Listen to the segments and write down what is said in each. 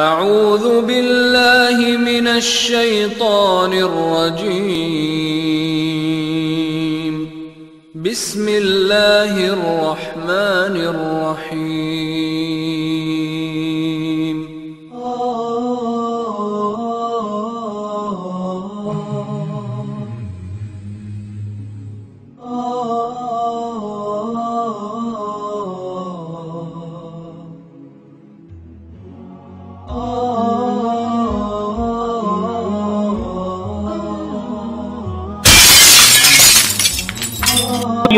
اعوذ باللہ من الشیطان الرجیم بسم اللہ الرحمن الرحیم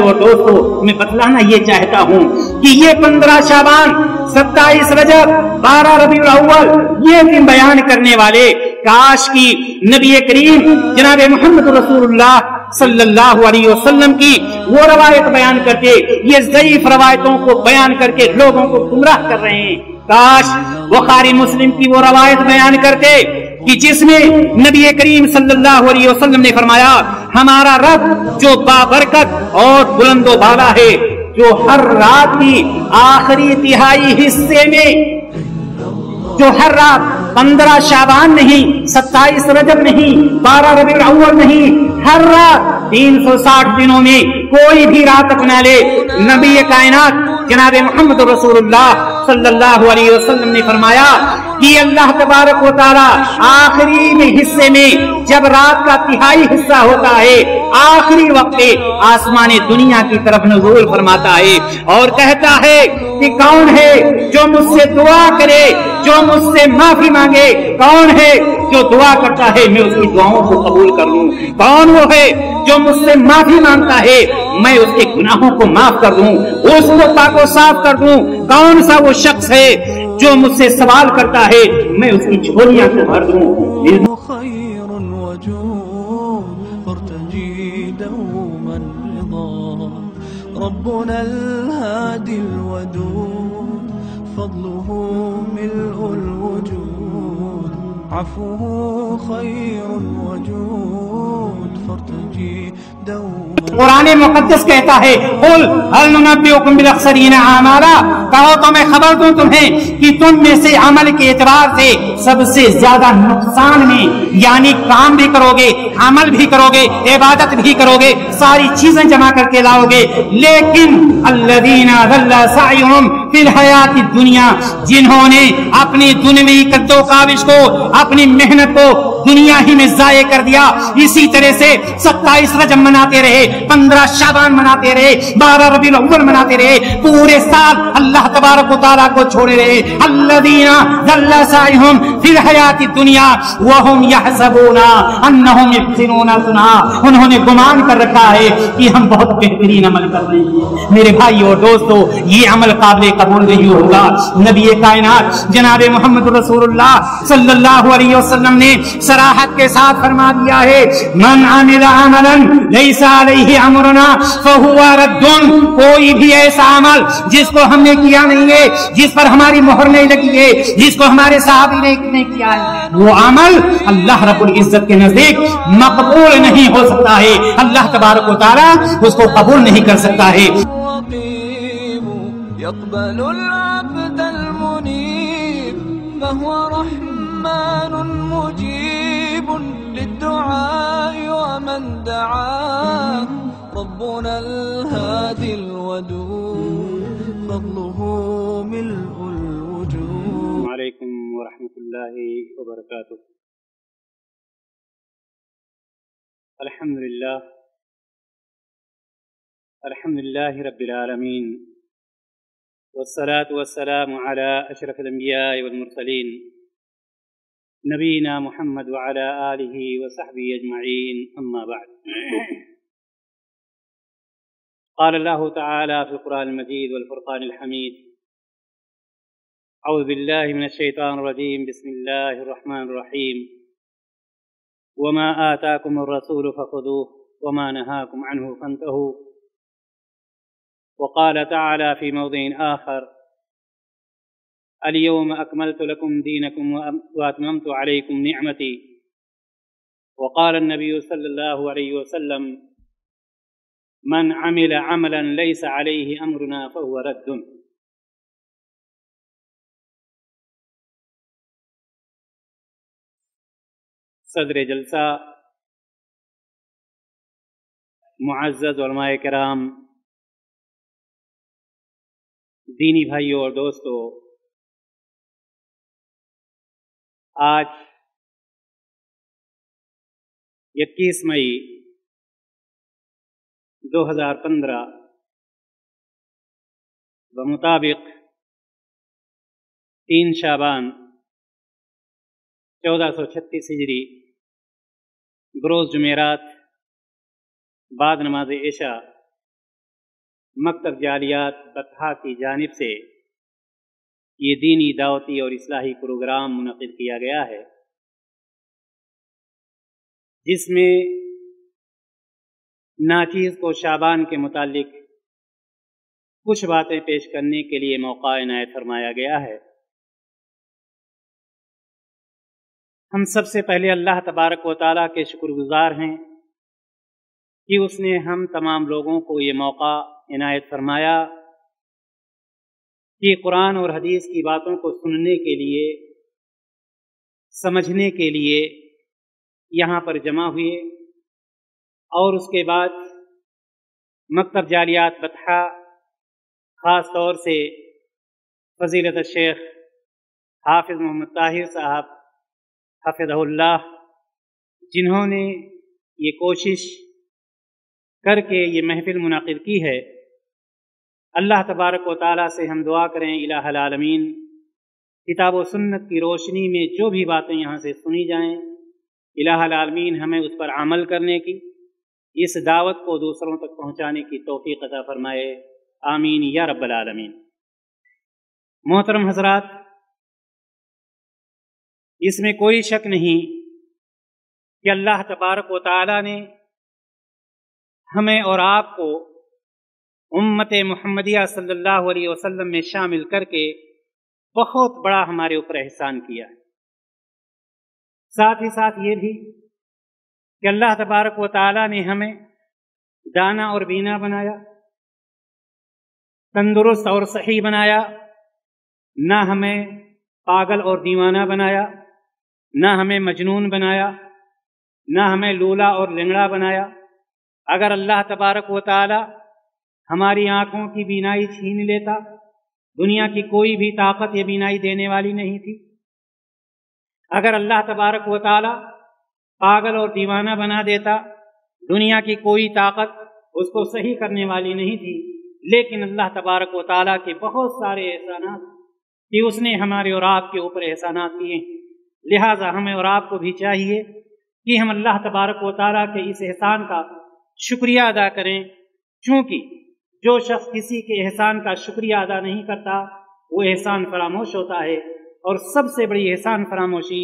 اور دوستو میں بتلانا یہ چاہتا ہوں کہ یہ 15 شعبان 27 رجب 12 ربیع الاول یہ دن بیان کرنے والے کاش کی نبی کریم جناب محمد رسول اللہ صلی اللہ علیہ وسلم کی وہ روایت بیان کرتے، یہ ضعیف روایتوں کو بیان کر کے لوگوں کو گمراہ کر رہے ہیں۔ کاش بخاری مسلم کی وہ روایت بیان کرتے کہ جس میں نبی کریم صلی اللہ علیہ وسلم نے فرمایا ہمارا رب جو بابرکت اور بلند و بالا ہے، جو ہر رات کی آخری تہائی حصے میں، جو ہر رات 15 شعبان نہیں، 27 رجب نہیں، 12 ربیع الاول نہیں، ہر رات 360 دنوں میں کوئی بھی رات اپنا لے، نبی کائنات جناب محمد رسول اللہ صلی اللہ علیہ وسلم نے فرمایا کہ اللہ تبارک و تعالی آخری حصے میں جب رات کا تہائی حصہ ہوتا ہے، آخری وقت آسمان دنیا کی طرف نزول فرماتا ہے اور کہتا ہے کہ کون ہے جو مجھ سے دعا کرے، جو مجھ سے معافی مانگے، کون ہے جو دعا کرتا ہے میں اس کی دعاؤں کو قبول کر لوں، کون وہ ہے جو مجھ سے معافی مانگتا ہے میں اس کے گناہوں کو معاف کر دوں، اس کو پاک و صاف کر دوں، کون سا وہ شخص ہے جو مجھ سے سوال کرتا ہے میں اس کی جھولیاں کو بھر دوں۔ خیر وجود فارتجی دوما رضا ربنا الهادي الودود فضله ملء الوجود عفوه خیر وجود فارتجی دوما۔ قرآن مقدس کہتا ہے قل هل ننبئکم بالاخسرین اعمالا، کہو تو میں خبر دوں تمہیں کہ تم میں سے عمل کے اعتبار سے سب سے زیادہ نقصان میں، یعنی کام بھی کرو گے، عمل بھی کرو گے، عبادت بھی کرو گے، ساری چیزیں جمع کر کے لاؤ گے، لیکن الذین ضل سعیہم فی الحیات الدنیا، جنہوں نے اپنی دنیوی کد و کاوش کو، اپنی محنت کو دنیا ہی میں ضائع کر دیا، اسی طرح سے 27 رجب مناتے رہے، 15 شعبان مناتے رہے، 12 ربیع الاول مناتے رہے، پورے سال اللہ تبارک و تعالیٰ کو چھوڑے رہے۔ الذین ضل سعیہم فی الحیات الدنیا وہم یحسبون انہم یحسنون صنعا، انہوں نے گمان کر رکھا ہے کہ ہم بہت بہترین عمل کر رہے ہیں۔ میرے بھائیو اور دوستو یہ عمل قابل قبول نہیں ہوگا۔ نبی کائنات جناب محمد رسول اللہ صلی اللہ علیہ وسلم نے صراحت کے ساتھ فرما دیا ہے من عمل عملا لیس علیہ امرنا فہو رد، کوئی بھی ایسا عمل جس کو ہم نے کیا نہیں ہے، جس پر ہماری مہر نہیں لگی ہے، جس کو ہمارے صحابی نے کیا ہے، وہ عمل اللہ رب العزت کے نزدیک مقبول نہیں ہو سکتا ہے، اللہ تبارک و تعالی اس کو قبول نہیں کر سکتا ہے۔ يقبل العبد المنيب فهو رحمن مجيب للدعاء ومن دعاه ربنا الهادي الودود فضله ملء الوجود۔ علیکم ورحمۃ اللہ وبرکاتہ۔ الحمد للہ رب العالمین والصلاة والسلام على اشرف الانبیاء والمرسلین نبینا محمد وعلى آلہ وصحبہ اجمعین، اما بعد۔ قال اللہ تعالی فی القرآن المجید والفرقان الحمید اعوذ باللہ من الشیطان الرجیم بسم اللہ الرحمن الرحیم وما آتاکم الرسول فخذوه وما نهاکم عنه فانتهوا وقال تعالى في موضع آخر اليوم أكملت لكم دينكم وأتممت عليكم نعمتي وقال النبي صلى الله عليه وسلم من عمل عملا ليس عليه أمرنا فهو رد۔ صدر جلسہ، معزز علماء کرام، دینی بھائیوں اور دوستوں، آج 21 مئی 2015 بمطابق 3 شعبان 1436 ہجری بروز جمعرات بعد نماز عشاء مکتب جالیات بطحا کی جانب سے یہ دینی دعوتی اور اصلاحی پروگرام منعقد کیا گیا ہے، جس میں ناچیز کو شعبان کے متعلق کچھ باتیں پیش کرنے کے لیے موقع عنایت فرمایا گیا ہے۔ ہم سب سے پہلے اللہ تبارک و تعالیٰ کے شکر گزار ہیں کہ اس نے ہم تمام لوگوں کو یہ موقع عنایت فرمایا کہ قرآن اور حدیث کی باتوں کو سننے کے لیے، سمجھنے کے لیے یہاں پر جمع ہوئے، اور اس کے بعد مکتب جالیات بطحا خاص طور سے فضیلت الشیخ حافظ محمد طاہر صاحب حفظہ اللہ، جنہوں نے یہ کوشش کر کے یہ محفل منعقد کی ہے، اللہ تبارک و تعالیٰ سے ہم دعا کریں الہ العالمین کتاب و سنت کی روشنی میں جو بھی باتیں یہاں سے سنی جائیں، الہ العالمین ہمیں اس پر عمل کرنے کی، اس دعوت کو دوسروں تک پہنچانے کی توفیق عطا فرمائے، آمین یا رب العالمین۔ محترم حضرات، اس میں کوئی شک نہیں کہ اللہ تبارک و تعالیٰ نے ہمیں اور آپ کو امت محمدیہ صلی اللہ علیہ وسلم میں شامل کر کے بہت بڑا ہمارے اوپر احسان کیا ہے۔ ساتھ ہی ساتھ یہ بھی کہ اللہ تبارک و تعالیٰ نے ہمیں دانا اور بینا بنایا، تندرست اور صحیح بنایا، نہ ہمیں پاگل اور دیوانہ بنایا، نہ ہمیں مجنون بنایا، نہ ہمیں لولا اور لنگڑا بنایا۔ اگر اللہ تبارک و تعالی ہماری آنکھوں کی بینائی چھین لیتا، دنیا کی کوئی بھی طاقت یہ بینائی دینے والی نہیں تھی۔ اگر اللہ تبارک و تعالی پاگل اور دیوانہ بنا دیتا، دنیا کی کوئی طاقت اس کو صحیح کرنے والی نہیں تھی۔ لیکن اللہ تبارک و تعالیٰ کے بہت سارے احسانات کہ اس نے ہمارے اور آپ کے اوپر احسانات کیے، لہٰذا ہمیں اور آپ کو بھی چاہیے کہ ہم اللہ تبارک و تعالیٰ کے اس احسان کا شکریہ ادا کریں، چونکہ جو شخص کسی کے احسان کا شکریہ ادا نہیں کرتا وہ احسان فراموش ہوتا ہے، اور سب سے بڑی احسان فراموشی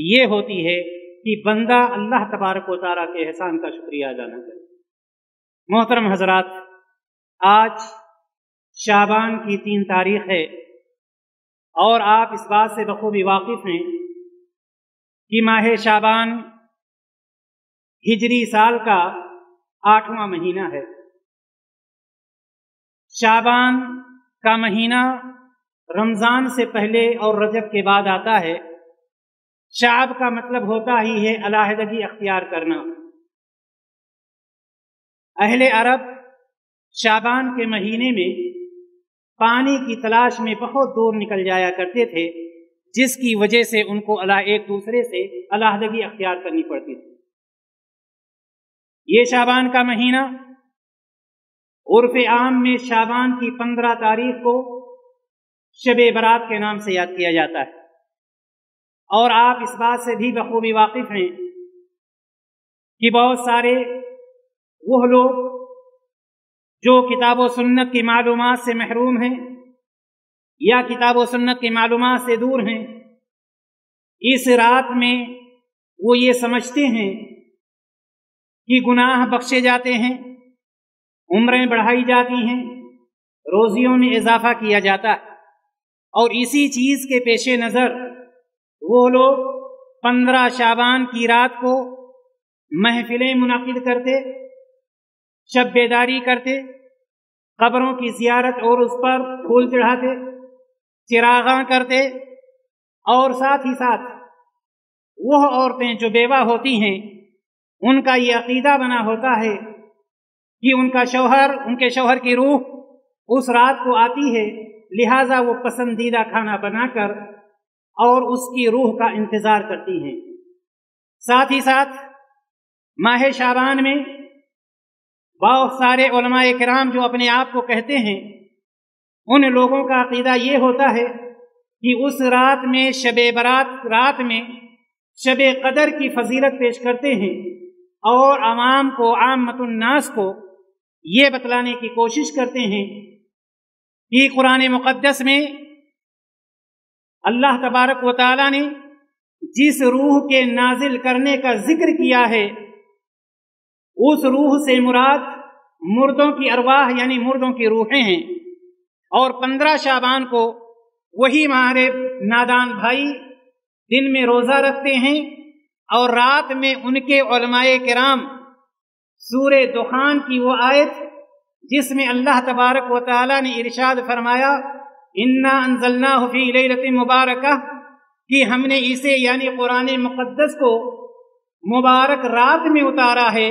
یہ ہوتی ہے کہ بندہ اللہ تبارک و تعالیٰ کے احسان کا شکریہ ادا نہ کرے۔ محترم حضرات، آج شعبان کی 3 تاریخ ہے، اور آپ اس بات سے بخوبی واقف ہیں کہ ماہ شعبان ہجری سال کا 8واں مہینہ ہے۔ شعبان کا مہینہ رمضان سے پہلے اور رجب کے بعد آتا ہے۔ شعب کا مطلب ہوتا ہی ہے علیحدگی اختیار کرنا۔ اہل عرب شعبان کے مہینے میں پانی کی تلاش میں بہت دور نکل جایا کرتے تھے، جس کی وجہ سے ان کو ایک دوسرے سے علیحدگی اختیار کرنی پڑتی تھی۔ یہ شعبان کا مہینہ عرف عام میں شعبان کی 15 تاریخ کو شب برات کے نام سے یاد کیا جاتا ہے، اور آپ اس بات سے بھی بخوبی واقف ہیں کہ بہت سارے وہ لوگ جو کتاب و سنت کی معلومات سے محروم ہیں یا کتاب و سنت کی معلومات سے دور ہیں، اس رات میں وہ یہ سمجھتے ہیں کہ گناہ بخشے جاتے ہیں، عمریں بڑھائی جاتی ہیں، روزیوں میں اضافہ کیا جاتا ہے، اور اسی چیز کے پیش نظر وہ لوگ 15 شعبان کی رات کو محفلیں منعقد کرتے، شب بیداری کرتے، قبروں کی زیارت اور اس پر پھول چڑھاتے، چراغاں کرتے، اور ساتھ ہی ساتھ वो औरतें जो बेवा होती हैं उनका ये अकीदा बना होता है कि उनके शौहर की रूह उस रात को आती है, लिहाजा वो पसंदीदा खाना बनाकर और उसकी रूह का इंतजार करती हैं। साथ ही साथ माह शाबान में बहुत सारे उलमाए किराम जो अपने आप को कहते हैं, उन लोगों का अकीदा ये होता है कि उस रात में शबे बरात रात में शबे कदर की फजीलत पेश करते हैं और अवाम को, आम्मतुन नास को ये बतलाने की कोशिश करते हैं कि कुरान मुक़द्दस में अल्लाह तबारक व तआला ने जिस रूह के नाजिल करने का जिक्र किया है, उस रूह से मुराद मुर्दों की अरवाह यानी मुर्दों की रूहें हैं। और 15 शाबान को वही हमारे नादान भाई दिन में रोजा रखते हैं और रात में उनके उलमाए किराम सूरे दुखान की वो आयत जिसमें अल्लाह तबारक व तआला ने इरशाद फरमाया, इन्ना अंज़लनाहु फी लैलतिन मुबारका, कि हमने इसे यानी कुरान मुक़द्दस को मुबारक रात में उतारा है।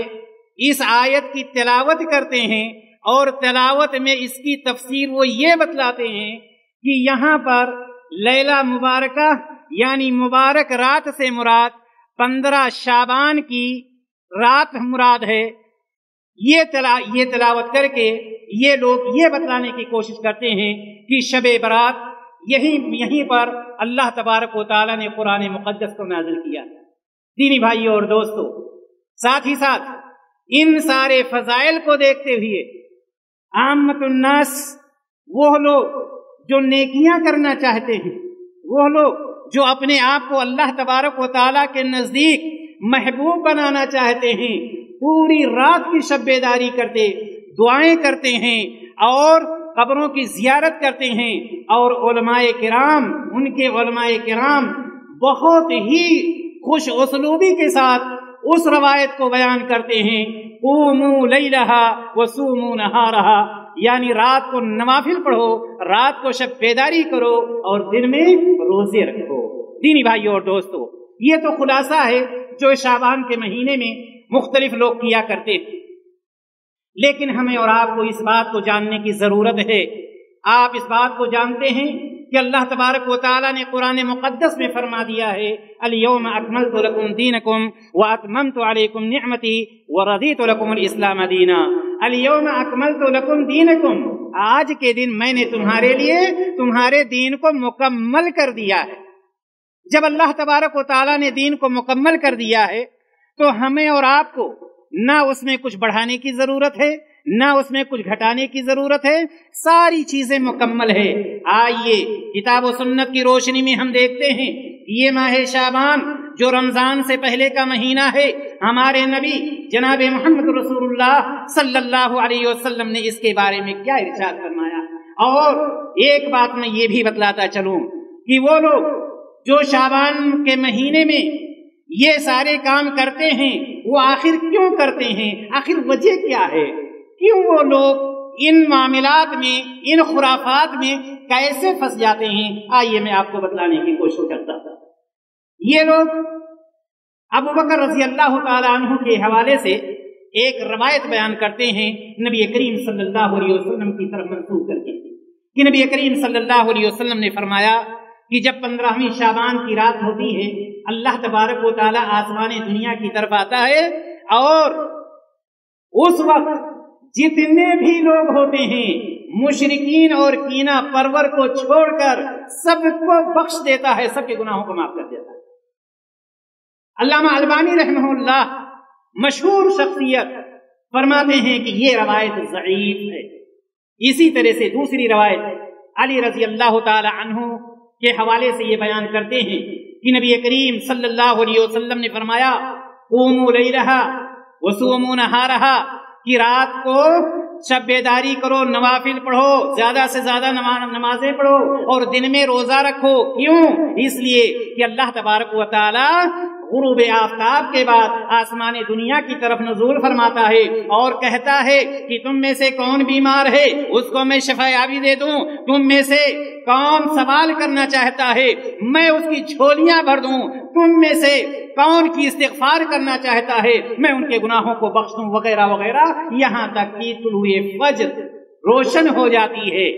इस आयत की तिलावत करते हैं और तिलावत में इसकी तफसीर वो ये बतलाते हैं कि यहाँ पर लैला मुबारका यानी मुबारक रात से मुराद 15 शाबान की रात मुराद है। ये तिलावत करके ये लोग ये बतलाने की कोशिश करते हैं कि शबे बरात यहीं पर अल्लाह तबारक व तआला ने कुरान मुक़द्दस को नाज़िल किया। दीनी भाइयों और दोस्तों, साथ ही साथ इन सारे फजाइल को देखते हुए आम्मतुन नास, वो लोग जो नेकियां करना चाहते हैं, वो लोग जो अपने आप को अल्लाह तबारक व तआला के नजदीक महबूब बनाना चाहते हैं, पूरी रात की शब्बेदारी करते, दुआएं करते हैं और कब्रों की जियारत करते हैं। और उलमाए किराम, उनके उलमाए किराम बहुत ही खुश उसलूबी के साथ उस रवायत को बयान करते हैं, क़ूमू लैलहा व सूमू नहारहा, यानी रात को नवाफिल पढ़ो, रात को शब्बेदारी करो और दिन में रोजे रखो। दीनी भाइयों और दोस्तों, ये तो खुलासा है जो शाबान के महीने में मुख्तलिफ लोग किया करते हैं, लेकिन हमें और आपको इस बात को जानने की जरूरत है। आप इस बात को जानते हैं कि अल्लाह तबारक व तआला ने कुरान मुक़द्दस में फरमा दिया है, अल-यौमा अकमलतु लकुम दीनकुम व अतममतु अलैकुम निअमती व रदीतु लकुमुल इस्लाम दीना। अल-यौमा अकमलतु लकुम दीनकुम, आज के दिन मैंने तुम्हारे लिए तुम्हारे दीन को मुकम्मल कर दिया है। जब अल्लाह तबारक व तआला ने दीन को मुकम्मल कर दिया है तो हमें और आपको ना उसमें कुछ बढ़ाने की जरूरत है, ना उसमें कुछ घटाने की जरूरत है, सारी चीजें मुकम्मल है। आइए किताब व सुन्नत की रोशनी में हम देखते हैं ये माह शाबान जो रमजान से पहले का महीना है, हमारे नबी जनाब मोहम्मद रसूलुल्लाह सल्लल्लाहु अलैहि वसल्लम ने इसके बारे में क्या इरशाद फरमाया। और एक बात मैं ये भी बतलाता चलूं कि वो लोग जो शाबान के महीने में ये सारे काम करते हैं, वो आखिर क्यों करते हैं, आखिर वजह क्या है, क्यों वो लोग इन मामलात में, इन खुराफात में कैसे फंस जाते हैं। आइए मैं आपको बतलाने की कोशिश करता हूं। ये लोग अबू बकर रज़ी अल्लाह तआला अन्हु के हवाले से एक रवायत बयान करते हैं नबी करीम सल्लल्लाहु अलैहि वसल्लम की तरफ मंसूब करके कि नबी करीम सल्लल्लाहु अलैहि वसल्लम ने फरमाया कि जब 15वीं शाबान की रात होती है, अल्लाह तबारक व तआला आसमाने दुनिया की तरफ आता है और उस वक्त जितने भी लोग होते हैं मुशरिकीन और कीना परवर को छोड़कर सबको बख्श देता है, सबके गुनाहों को माफ कर देता है। अल्लामा अलबानी रहमहुल्लाह मशहूर शख्सियत फरमाते हैं कि ये रवायत ज़ईफ है। इसी तरह से दूसरी रवायत अली रज़ी अल्लाह तआला अन्हु के हवाले से ये बयान करते हैं कि नबी करीम सल्लल्लाहु अलैहि वसल्लम ने फरमाया, क़ूमू लैलहा व सूमू नहारहा, कि रात को शब्बेदारी करो, नवाफिल पढ़ो, ज्यादा से ज्यादा नमाजें पढ़ो और दिन में रोजा रखो। क्यों? इसलिए कि अल्लाह तबारक व तआला غروب آفتاب کے بعد آسمان دنیا کی طرف نزول فرماتا ہے اور کہتا ہے کہ تم میں سے کون بیمار ہے اس کو میں شفا یابی دے دوں، تم میں سے کون سوال کرنا چاہتا ہے میں اس کی جھولیاں بھر دوں، تم میں سے کون کی استغفار کرنا چاہتا ہے میں ان کے گناہوں کو بخش دوں، وغیرہ وغیرہ، یہاں تک کہ طلوع فجر روشن ہو جاتی ہے۔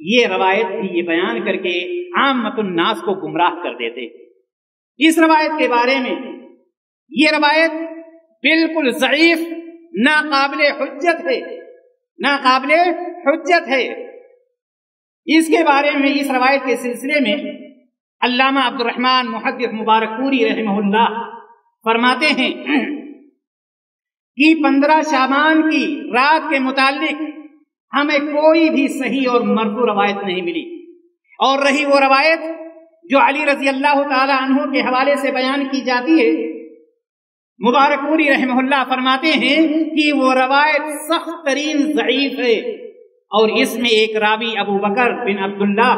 یہ روایت بھی یہ بیان کر کے عامت الناس کو گمراہ کر دیتے۔ اس روایت کے بارے میں یہ روایت بالکل ضعیف، ناقابل حجت ہے، ناقابل حجت ہے۔ اس کے بارے میں اس روایت کے سلسلے میں علامہ عبد الرحمن محدث مبارک پوری رحمہ اللہ فرماتے ہیں کہ 15 شعبان کی رات کے متعلق ہمیں کوئی بھی صحیح اور مرفوع روایت نہیں ملی، اور رہی وہ روایت جو علی رضی اللہ تعالی عنہ کے حوالے سے بیان کی جاتی ہے، مبارک پوری رحمہ اللہ فرماتے ہیں کہ وہ روایت سخت ترین ضعیف ہے، اور اس میں ایک راوی ابو بکر بن عبداللہ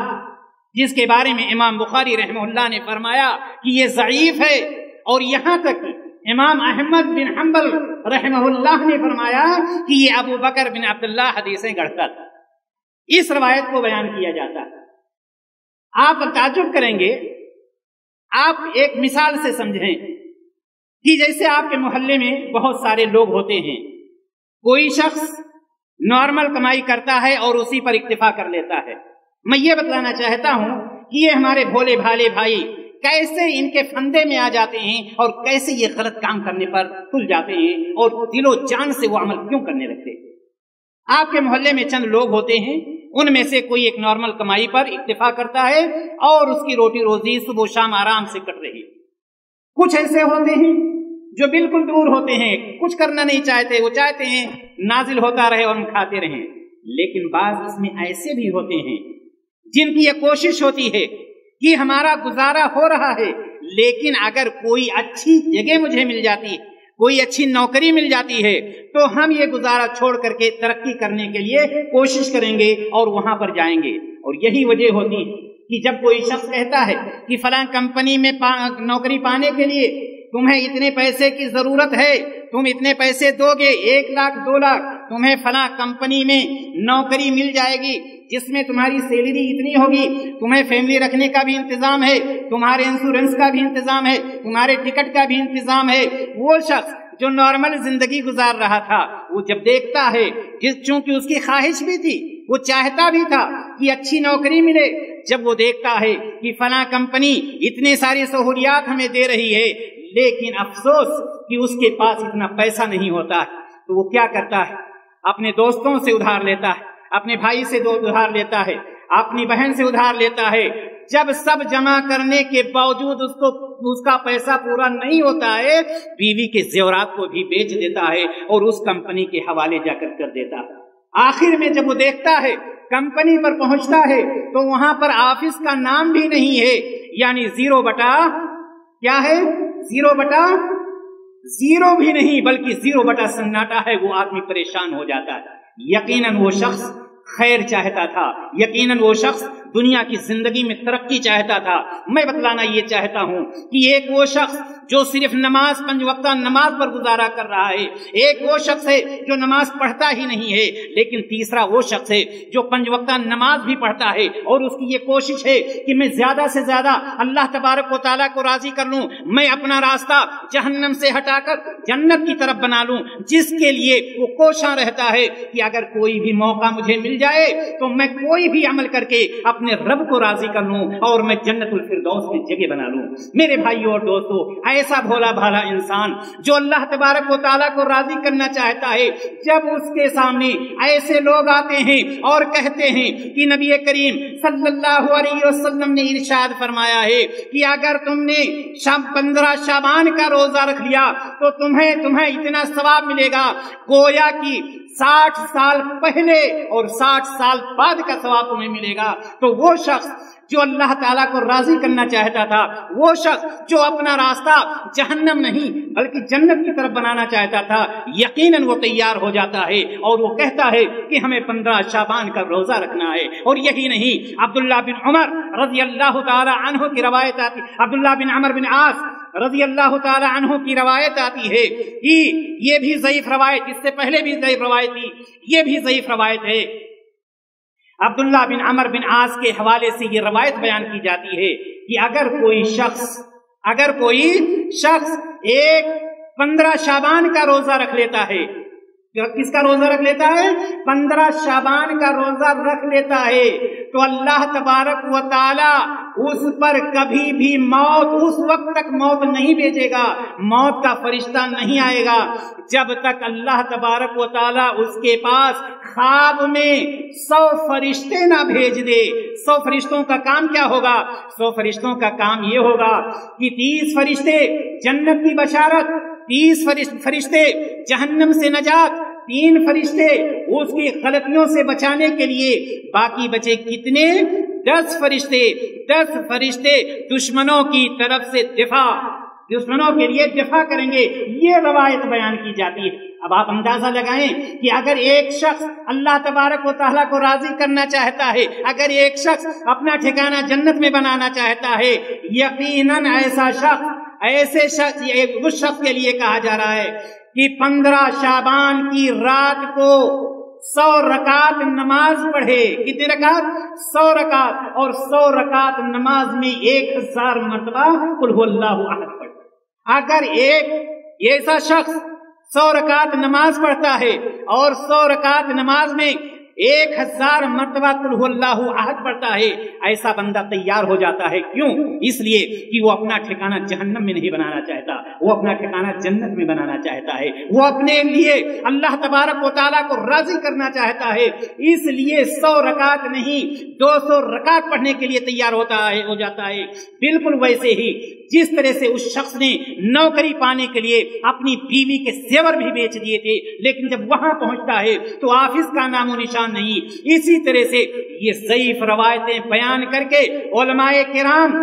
جس کے بارے میں امام بخاری رحمہ اللہ نے فرمایا کہ یہ ضعیف ہے، اور یہاں تک امام احمد بن حنبل رحمہ اللہ نے فرمایا کہ یہ ابو بکر بن عبداللہ حدیثیں گڑھتا تھا۔ اس روایت کو بیان کیا جاتا ہے۔ آپ تعجب کریں گے، آپ ایک مثال سے سمجھیں کہ جیسے آپ کے محلے میں بہت سارے لوگ ہوتے ہیں، کوئی شخص نارمل کمائی کرتا ہے اور اسی پر اکتفا کر لیتا ہے۔ میں یہ بتلانا چاہتا ہوں کہ یہ ہمارے بھولے بھالے بھائی کیسے ان کے فندے میں آ جاتے ہیں اور کیسے یہ غلط کام کرنے پر تل جاتے ہیں اور دل و جان سے وہ عمل کیوں کرنے لگتے ہیں۔ آپ کے محلے میں چند لوگ ہوتے ہیں، ان میں سے کوئی ایک نارمل کمائی پر اکتفا کرتا ہے اور اس کی روٹی روزی صبح و شام آرام سے کٹ رہی۔ کچھ ایسے ہوتے ہیں جو بالکل دور ہوتے ہیں، کچھ کرنا نہیں چاہتے، وہ چاہتے ہیں نازل ہوتا رہے اور ہم کھاتے رہیں۔ لیکن بعض اس میں ایسے بھی ہوتے ہیں جن کی یہ کوشش ہوتی ہے کہ ہمارا گزارا ہو رہا ہے، لیکن اگر کوئی اچھی جگہ مجھے مل جاتی ہے، کوئی اچھی نوکری مل جاتی ہے، تو ہم یہ گزارا چھوڑ کر کے ترقی کرنے کے لیے کوشش کریں گے اور وہاں پر جائیں گے۔ اور یہی وجہ ہوتی ہے کہ جب کوئی شخص کہتا ہے کہ فلاں کمپنی میں نوکری پانے کے لیے تمہیں اتنے پیسے کی ضرورت ہے، تم اتنے پیسے دو گے، 1 لاکھ 2 لاکھ، تمہیں فلاں کمپنی میں نوکری مل جائے گی جس میں تمہاری سیلری اتنی ہوگی، تمہیں فیملی رکھنے کا بھی انتظام ہے، تمہارے انشورنس کا بھی انتظام ہے، تمہارے ٹکٹ کا بھی انتظام ہے۔ وہ شخص جو نارمل زندگی گزار رہا تھا، وہ جب دیکھتا ہے، چونکہ اس کی خواہش بھی تھی، وہ چاہتا بھی تھا کہ اچھی نوکری ملے، جب وہ دیکھتا ہے کہ فلاں کمپنی اتنے ساری سہولیات ہمیں دے رہی ہے، لیکن افسوس کہ اس کے پاس اتنا پیسہ نہیں ہوتا ہے، تو وہ کیا کرتا ہے؟ اپنے دوستوں سے ادھار لیتا ہے، اپنے بھائی سے ادھار لیتا ہے، اپنی بہن سے ادھار لیتا ہے۔ جب سب جمع کرنے کے باوجود اس کا پیسہ پورا نہیں ہوتا ہے، بیوی کے زیورات کو بھی بیچ دیتا ہے اور اس کمپنی کے حوالے جا کر دیتا ہے۔ آخر میں جب وہ دیکھتا ہے، کمپنی پر پہنچتا ہے، تو وہاں پر آفس کا نام بھی نہیں ہے، یعنی 0 کیا ہے؟ 0 بھی نہیں، بلکہ 0 سناٹا ہے۔ وہ آدمی پریشان ہو جاتا ہے۔ یقیناً وہ شخص خیر چاہتا تھا، یقیناً وہ شخص دنیا کی زندگی میں ترقی چاہتا تھا۔ میں بتلانا یہ چاہتا ہوں کہ ایک وہ شخص جو صرف 5 وقتہ نماز پر گزارا کر رہا ہے، ایک وہ شخص ہے جو نماز پڑھتا ہی نہیں ہے، لیکن تیسرا وہ شخص ہے جو 5 وقتہ نماز بھی پڑھتا ہے اور اس کی یہ کوشش ہے کہ میں زیادہ سے زیادہ اللہ تبارک و تعالیٰ کو راضی کر لوں، میں اپنا راستہ جہنم سے ہٹا کر جنت کی طرف بنا لوں، جس کے لیے وہ کوشاں رہتا ہے کہ اگر کوئی بھی موقع مجھے مل جائے تو میں کوئی بھی عمل کر کے اپنے رب کو راضی کر لوں اور میں جنت الفردوس میں جگہ بنا لوں۔ میرے بھائیوں اور دوستو، ایسا بھولا بھالا انسان جو اللہ تبارک و تعالیٰ کو راضی کرنا چاہتا ہے، جب اس کے سامنے ایسے لوگ آتے ہیں اور کہتے ہیں کہ نبی کریم صلی اللہ علیہ وسلم نے ارشاد فرمایا ہے کہ اگر تم نے 15 شعبان کا روزہ رکھ لیا تو تمہیں اتنا ثواب ملے گا، گویا کہ 60 سال پہلے اور 60 سال بعد کا ثواب تمہیں ملے گا، تو وہ شخص جو اللہ تعالیٰ کو راضی کرنا چاہتا تھا، وہ شخص جو اپنا راستہ جہنم نہیں بلکہ جنت کی طرف بنانا چاہتا تھا، یقیناً وہ تیار ہو جاتا ہے اور وہ کہتا ہے کہ ہمیں 15 شعبان کا روزہ رکھنا ہے۔ اور یہی نہیں، عبداللہ بن عمر رضی اللہ تعالی عنہ کی روایت آتی، عبداللہ بن عمر بن عاص رضی اللہ تعالی عنہ کی روایت آتی ہے کہ یہ بھی ضعیف روایت، اس سے پہلے بھی ضعیف روایت تھی، یہ بھی ضعیف روایت ہے۔ عبداللہ بن عمر بن عاص کے حوالے سے یہ روایت بیان کی جاتی ہے کہ اگر کوئی شخص ایک 15 شعبان کا روزہ رکھ لیتا ہے، کس کا روزہ رکھ لیتا ہے؟ 15 شعبان کا روزہ رکھ لیتا ہے، تو اللہ تبارک و تعالی اس پر کبھی بھی اس وقت تک موت نہیں بھیجے گا، موت کا فرشتہ نہیں آئے گا جب تک اللہ تبارک و تعالی اس کے پاس خواب میں 100 فرشتے نہ بھیج دے۔ 100 فرشتوں کا کام کیا ہوگا؟ 100 فرشتوں کا کام یہ ہوگا کہ 30 فرشتے جنت کی بشارت، 30 فرشتے جہنم سے نجات، 3 فرشتے اس کی غلطیوں سے بچانے کے لیے، باقی بچے کتنے؟ 10 فرشتے۔ 10 فرشتے دشمنوں کی طرف سے دشمنوں کے لیے دفاع کریں گے، یہ روایت بیان کی جاتی ہے۔ اب آپ اندازہ لگائیں کہ اگر ایک شخص اللہ تبارک و تعالیٰ کو راضی کرنا چاہتا ہے، اگر ایک شخص اپنا ٹھکانہ جنت میں بنانا چاہتا ہے، یقیناً ایسے شخص اس شخص کے لیے کہا جا رہا ہے کہ 15 شعبان کی رات کو 100 رکعت نماز پڑھے۔ کتنے رکعت؟ 100 رکعت، اور 100 رکعت نماز میں 1000 مرتبہ قل هو اللہ احد پڑھے۔ اگر ایک ایسا شخص 100 رکعت نماز پڑھتا ہے اور 100 رکعت نماز میں 1000 مرتبہ قل هو اللہ احد پڑھتا ہے، ایسا بندہ تیار ہو جاتا ہے۔ کیوں؟ اس لیے کہ وہ اپنا ٹھکانہ جہنم میں نہیں بنانا چاہتا، وہ اپنا ٹھکانہ جنت میں بنانا چاہتا ہے، وہ اپنے لیے اللہ تبارک و تعالیٰ کو راضی کرنا چاہتا ہے، اس لیے 100 رکعت نہیں 200 رکعت پڑھنے کے لیے تیار ہو جاتا ہے۔ بالکل ویسے ہی جس طرح سے اس شخص نے نوکری پانے کے لیے اپنی بیوی کے زیور بھی بیچ دیے تھے، لیکن جب وہاں پہنچتا ہے تو آفس کا نام و نشان نہیں، اسی طرح سے یہ ضعیف روایتیں بیان کر کے علماء کرام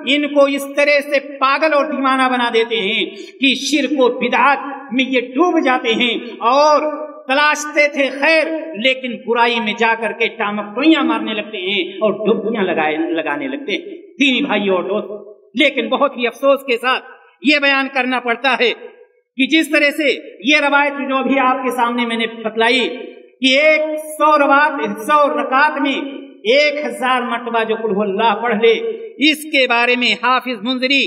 ان کو اس طرح سے پاگل اور دیوانہ بنا دیتے ہیں کہ شرک و بدعت میں یہ ڈوب جاتے ہیں اور تلاشتے تھے خیر، لیکن برائی میں جا کر کے ٹامکٹوئیاں مارنے لگتے ہیں اور ڈبکیاں لگانے لگتے ہیں۔ دینی بھائیوں اور دوست، لیکن بہت ہی افسوس کے ساتھ یہ بیان کرنا پڑتا ہے کہ جس طرح سے یہ روایت جو بھی آپ کے سامنے میں نے بتلائی کہ 100 رکعت میں 1000 مرتبہ جو قل هو اللہ پڑھ لے، اس کے بارے میں حافظ منذری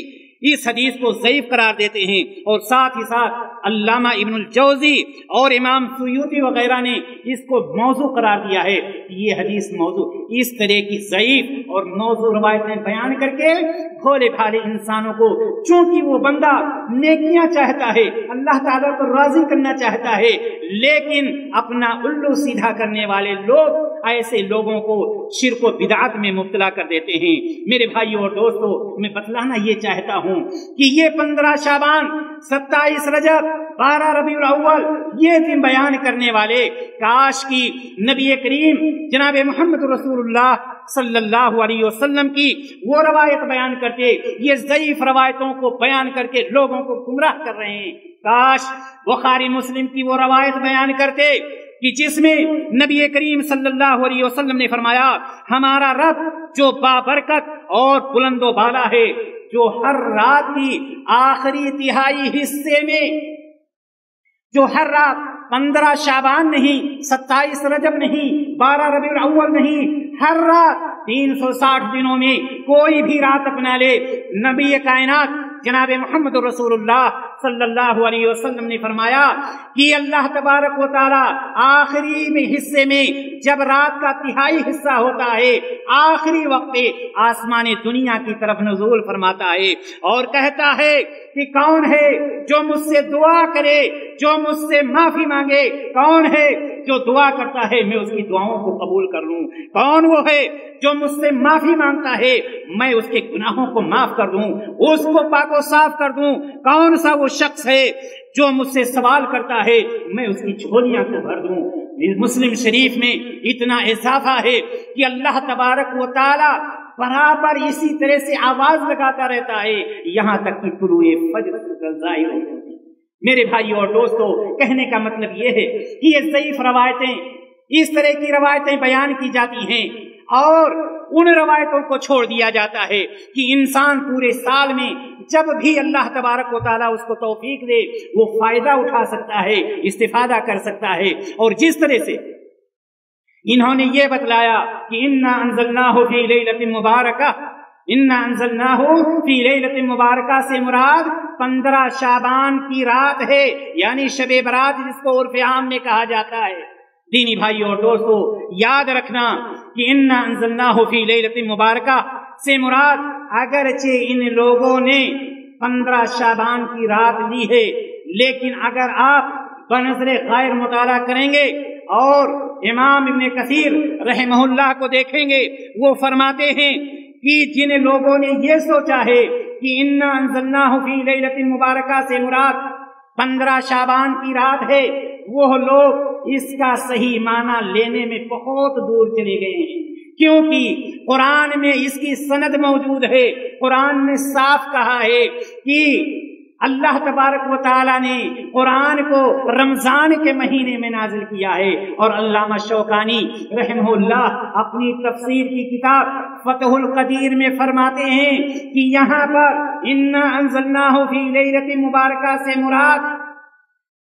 اس حدیث کو ضعیف قرار دیتے ہیں، اور ساتھ ہی ساتھ علامہ ابن الجوزی اور امام سیوطی وغیرہ نے اس کو موضوع قرار دیا ہے۔ یہ حدیث موضوع، اس طرح کی ضعیف اور موضوع روایتیں بیان کر کے بھولے بھالے انسانوں کو، چونکہ وہ بندہ نیکیاں چاہتا ہے، اللہ تعالیٰ کو راضی کرنا چاہتا ہے، لیکن اپنا الو سیدھا کرنے والے لوگ ایسے لوگوں کو شرک و بدعت میں مبتلا کر دیتے ہیں۔ میرے بھائیوں اور دوستو، میں بتلانا یہ چاہتا ہوں کہ یہ 15 شعبان، 27 رجب، 12 ربیع الاول، یہ دن بیان کرنے والے کاش کی نبی کریم جناب محمد رسول اللہ صلی اللہ علیہ وسلم کی وہ روایت بیان کرتے۔ یہ ضعیف روایتوں کو بیان کر کے لوگوں کو گمراہ کر رہے ہیں۔ کاش بخاری مسلم کی وہ روایت بیان کرتے کہ جس میں نبی کریم صلی اللہ علیہ وسلم نے فرمایا، ہمارا رب جو بابرکت اور بلند و بالا ہے، جو ہر رات کی آخری تہائی حصے میں، جو ہر رات 15 شعبان نہیں، 27 رجب نہیں، 12 ربیع الاول نہیں، ہر رات 360 دنوں میں کوئی بھی رات اپنا لے، نبی کائنات جناب محمد رسول اللہ صلی اللہ علیہ وسلم نے فرمایا کہ اللہ تبارک و تعالی آخری میں حصے میں جب رات کا تہائی حصہ ہوتا ہے، آخری وقت آسمان دنیا کی طرف نزول فرماتا ہے اور کہتا ہے کہ کون ہے جو مجھ سے دعا کرے، جو مجھ سے معافی مانگے، کون ہے جو دعا کرتا ہے میں اس کی دعاؤں کو قبول کر لوں، کون وہ ہے جو مجھ سے معافی مانگتا ہے میں اس کے گناہوں کو معاف کر دوں، اس کو پاک و صاف کر دوں، کون سا وہ شخص ہے جو مجھ سے سوال کرتا ہے میں اس کی جھولیاں کو بھر دوں، मुस्लिम शरीफ में इतना इजाफा है कि अल्लाह तबारक व तआला बराबर इसी तरह से आवाज लगाता रहता है यहाँ तक कि तुलुए फज्र ज़ाहिर हो जाती है। मेरे भाइयों और दोस्तों, कहने का मतलब ये है कि ये ज़ईफ रवायतें, इस तरह की रवायतें बयान की जाती हैं और उन रवायतों को छोड़ दिया जाता है कि इंसान पूरे साल में जब भी अल्लाह तबारक व तआला उसको तौफीक दे वो फायदा उठा सकता है, इस्तिफादा कर सकता है। और जिस तरह से इन्होंने ये बतलाया कि इन्ना अंज़लनाहु फी लैलतिन मुबारका, इन्ना अंज़लनाहु फी लैलतिन मुबारका से मुराद 15 शाबान की रात है, यानी शबे बरात जिसको उर्फ़े आम में कहा जाता है। दीनी भाइयों और दोस्तों, याद रखना कि इन्ना अंज़लनाहु फी लैलतिन मुबारका से मुराद अगरचे इन लोगों ने 15 शाबान की रात ली है, लेकिन अगर आप बनज़रे ग़ैर मुताला करेंगे और इमाम इब्न कसीर रहमहुल्लाह को देखेंगे, वो फरमाते हैं कि जिन लोगों ने ये सोचा है कि इन्ना अंज़लनाहु फी लैलतिन मुबारका से मुराद 15 शाबान की रात है, वो लोग इसका सही माना लेने में बहुत दूर चले गए हैं, क्योंकि कुरान में इसकी सनद मौजूद है। कुरान ने साफ कहा है कि अल्लाह तबारक व तआला ने कुरान को रमजान के महीने में नाजिल किया है। और अल्लामा शौकानी रहमहुल्लाह अपनी तफसीर की किताब फतहुल कदीर में फरमाते हैं कि यहाँ पर इन्ना अंज़लनाहु फी लैलतिन मुबारका से मुराद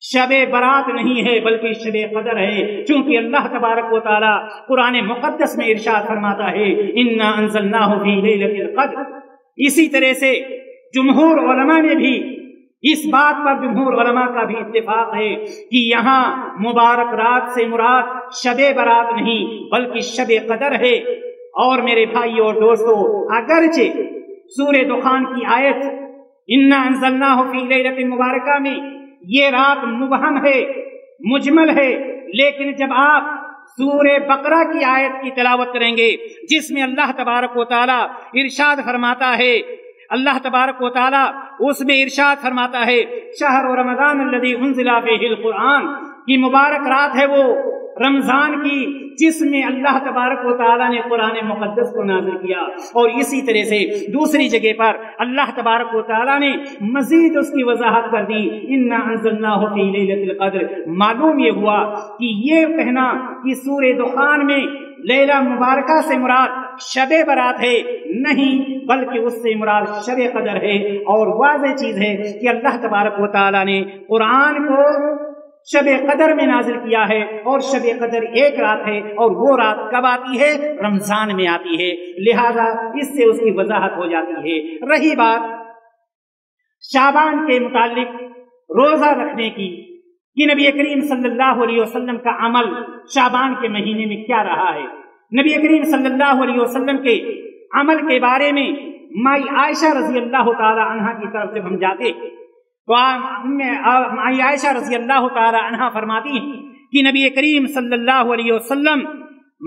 शबे बरात नहीं है बल्कि शबे कदर है, चूंकि अल्लाह तबारक व तआला कुरान मुक़द्दस में इरशाद फरमाता है इन्ना अंज़लनाहु फी लैलतिल कद्र। इसी तरह से जुमहूर उलमा ने भी इस बात पर, जुमहूर उलमा का भी इत्तिफाक है कि यहाँ मुबारक रात से मुराद शबे बरात नहीं बल्कि शबे कदर है। और मेरे भाइयों और दोस्तों, अगरचे सूरे दुखान की आयत इन्ना अंज़लनाहु फी लैलतिन मुबारका में ये रात मुबहम है, मुजमल है, लेकिन जब आप सूरे बकरा की आयत की तिलावत करेंगे जिसमें अल्लाह तबारक व तआला इरशाद फरमाता है, अल्लाह तबारक व तआला उसमें इरशाद फरमाता है शहर रमज़ान अल्लज़ी उन्ज़िला फ़ीहिल कुरान, की मुबारक रात है वो रमजान की जिसमें अल्लाह तबारक व तआला ने कुरान मुक़द्दस को नाज़िल किया। और इसी तरह से दूसरी जगह पर अल्लाह तबारक व तआला ने मजीद उसकी वजाहत कर दी इन्ना अंज़लनाहु फ़ी लैलतिल क़द्र। मालूम ये हुआ कि ये कहना कि सूरे दुखान में लैला मुबारका से मुराद शबे बरात है नहीं बल्कि उससे मुराद शबे कदर है। और वाज़ेह चीज है कि अल्लाह तबारक व तआला ने कुरान को शबे कदर में नाजिल किया है और शबे कदर एक रात है और वो रात कब आती है? रमजान में आती है, लिहाजा इससे उसकी वजाहत हो जाती है। रही बात शाबान के मुतालिक रोजा रखने की कि नबी करीम सल्लल्लाहु अलैहि वसल्लम का अमल शाबान के महीने में क्या रहा है। नबी करीम सल्लल्लाहु अलैहि वसल्लम के अमल के बारे में माई आयशा रजी अल्लाह ताला अन्हा की तरफ जब हम जाते तो माई आयशा रजी अल्लाह ताला अन्हा फरमाती हैं कि नबी करीम सल्लल्लाहु अलैहि वसल्लम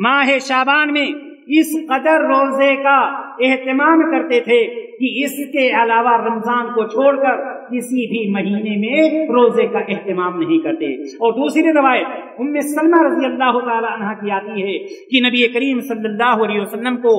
माह शाबान में इस कदर रोजे का एहतमाम करते थे कि इसके अलावा रमजान को छोड़कर किसी भी महीने में रोजे का एहतमाम नहीं करते। और दूसरी रवायत उम्मे सलमा रजी अल्लाह ताला अन्हा की आती है कि नबी करीम सल्लल्लाहु अलैहि वसल्लम को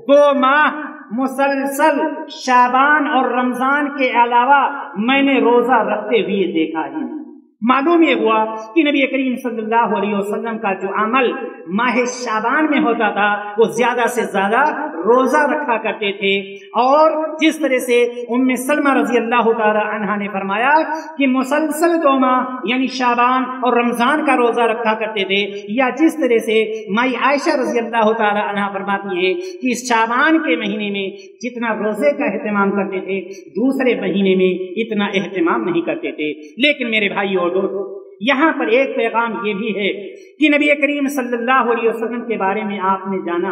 2 माह मुसलसल शाबान और रमजान के अलावा मैंने रोजा रखते हुए देखा ही नहीं। मालूम ये हुआ कि नबी करीम सल्लल्लाहु अलैहि वसल्लम का जो अमल माह शाबान में होता था वो ज्यादा से ज्यादा रोजा रखा करते थे। और जिस तरह से उम्मे सलमा रजी अल्लाह ताला अन्हा ने फरमाया कि मुसलसल 2 माह यानी शाबान और रमजान का रोजा रखा करते थे, या जिस तरह से माई आयशा रजी अल्लाह ताला अन्हा फरमाती है कि शाबान के महीने में जितना रोजे का एहतमाम करते थे दूसरे महीने में इतना एहतमाम नहीं करते थे। लेकिन मेरे भाइयों और दोस्तों, यहाँ पर एक पैगाम ये भी है कि नबी करीम सल्लल्लाहु अलैहि वसल्लम के बारे में आपने जाना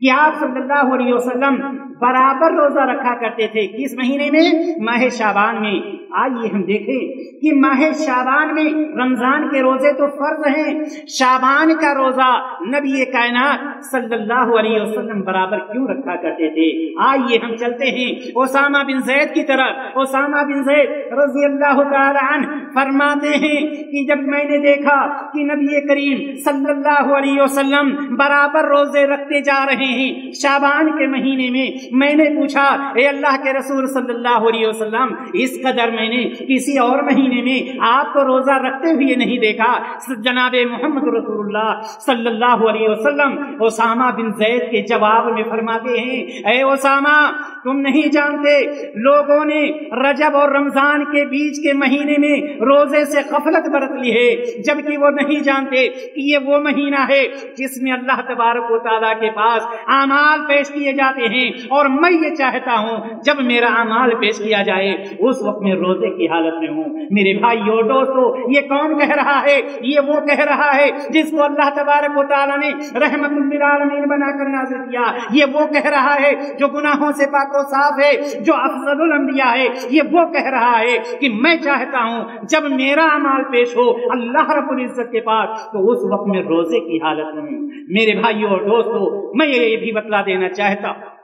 कि आप सल्लल्लाहु अलैहि वसल्लम बराबर रोजा रखा करते थे। किस महीने में? माह शाबान में। आइए हम देखें कि माह शाबान में रमजान के रोजे तो फर्ज हैं, शाबान का रोजा नबी कायनात सल्लल्लाहु अलैहि वसल्लम बराबर क्यों रखा करते थे। आइए हम चलते हैं उसामा बिन ज़ैद की तरफ। उसामा बिन ज़ैद रज़ी अल्लाह तआला अन्हु फरमाते हैं कि जब मैंने देखा कि नबी करीम सल्लल्लाहु अलैहि वसल्लम बराबर रोजे रखते जा रहे हैं शाबान के महीने में, मैंने पूछा ए अल्लाह के रसूल सल्लल्लाहु अलैहि वसल्लम, इस कदर मैंने किसी और महीने में आपको रोजा रखते हुए नहीं देखा। जनाबे मोहम्मद रसूलुल्लाह सल्लल्लाहु अलैहि वसल्लम उसामा बिन ज़ैद के जवाब में फरमाते हैं, ए उसामा, तुम नहीं जानते लोगों ने रजब और रमजान के बीच के महीने में रोजे से गफलत बरत ली है, जबकि वो नहीं जानते कि ये वो महीना है जिसमें अल्लाह तबारक व तआला के पास आमाल पेश किए जाते हैं। और मैं ये चाहता हूँ जब मेरा आमाल पेश किया जाए उस वक्त मैं रोजे की हालत में हूँ। मेरे भाइयों दोस्तों, ये कौन कह रहा है? ये वो कह रहा है जिसको अल्लाह तबारक व तआला ने रहमतुल लिल आलमीन बनाकर नाज़िल किया। ये वो कह रहा है जो गुनाहों से पाको साफ है, जो अफजलुल अंबिया है। ये वो कह रहा है कि मैं चाहता हूँ जब मेरा अमाल पेश हो अल्लाह रब्बुल इज्जत के पास तो उस वक्त में रोजे की हालत में हूँ। मेरे भाइयों और दोस्तों, मैं ये भी बतला देना चाहता हूँ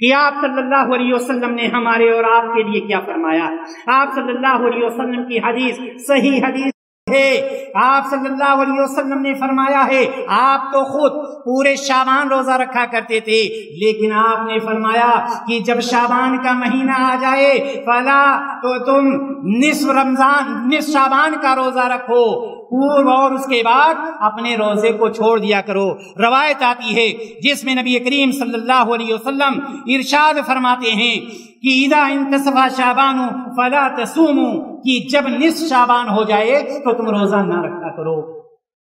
कि आप सल्लल्लाहु अलैहि वसल्लम ने हमारे और आपके लिए क्या फरमाया। आप सल्लल्लाहु अलैहि वसल्लम की हदीस सही हदीस है। आप सल्लल्लाहु अलैहि वसल्लम ने फरमाया है, आप तो खुद पूरे शाबान रोजा रखा करते थे, लेकिन आपने फरमाया कि जब शाबान का महीना आ जाए फला तो तुम निस्फ शाबान का रोजा रखो पूर्व, और उसके बाद अपने रोजे को छोड़ दिया करो। रवायत आती है जिसमें नबी करीम सल्लल्लाहु अलैहि वसल्लम इरशाद फरमाते हैं कि इदा इंतसफा शाबानु फला तसूमु, कि जब निस्फ शाबान हो जाए तो तुम रोजा ना रखा करो।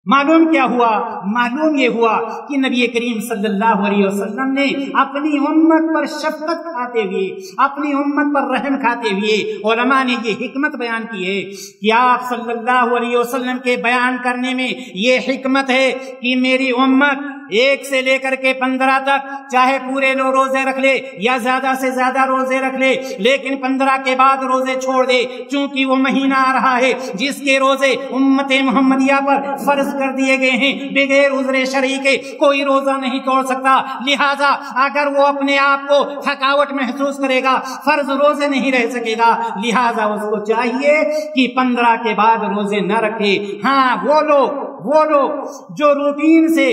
मालूम क्या हुआ? मालूम ये हुआ कि नबी करीम सल्लल्लाहु अलैहि वसल्लम ने अपनी उम्मत पर शफकत खाते हुए, अपनी उम्मत पर रहम खाते हुए उलमा ने ये हिकमत बयान की है कि आप सल्लल्लाहु अलैहि वसल्लम के बयान करने में ये हिकमत है कि मेरी उम्मत 1 से लेकर के 15 तक चाहे पूरे रोजे रख ले या ज्यादा से ज्यादा रोजे रख ले, लेकिन 15 के बाद रोजे छोड़ दे, क्योंकि वो महीना आ रहा है जिसके रोजे उम्मत मोहम्मदिया पर फर्ज कर दिए गए हैं। बगैर उज़्र शरई के कोई रोजा नहीं तोड़ सकता। लिहाजा अगर वो अपने आप को थकावट महसूस करेगा, फर्ज रोजे नहीं रह सकेगा। लिहाजा उसको चाहिए कि 15 के बाद रोजे न रखे। हाँ, वो लोग जो रूटीन से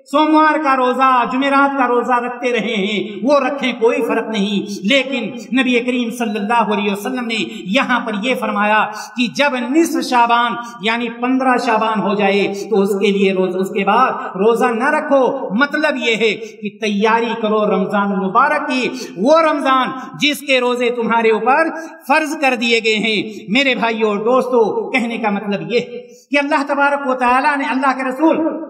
सोमवार का रोजा, जुमेरात का रोजा रखते रहे हैं वो रखें, कोई फर्क नहीं। लेकिन नबी करीम सल्लल्लाहु अलैहि वसल्लम ने यहाँ पर यह फरमाया कि जब निस्फ शाबान यानी 15 शाबान हो जाए तो उसके लिए रोजा, उसके बाद रोजा न रखो। मतलब ये है कि तैयारी करो रमजान मुबारक की, वो रमजान जिसके रोजे तुम्हारे ऊपर फर्ज कर दिए गए हैं। मेरे भाइयों और दोस्तों, कहने का मतलब ये है कि अल्लाह तबारक व तआला ने, अल्लाह के रसूल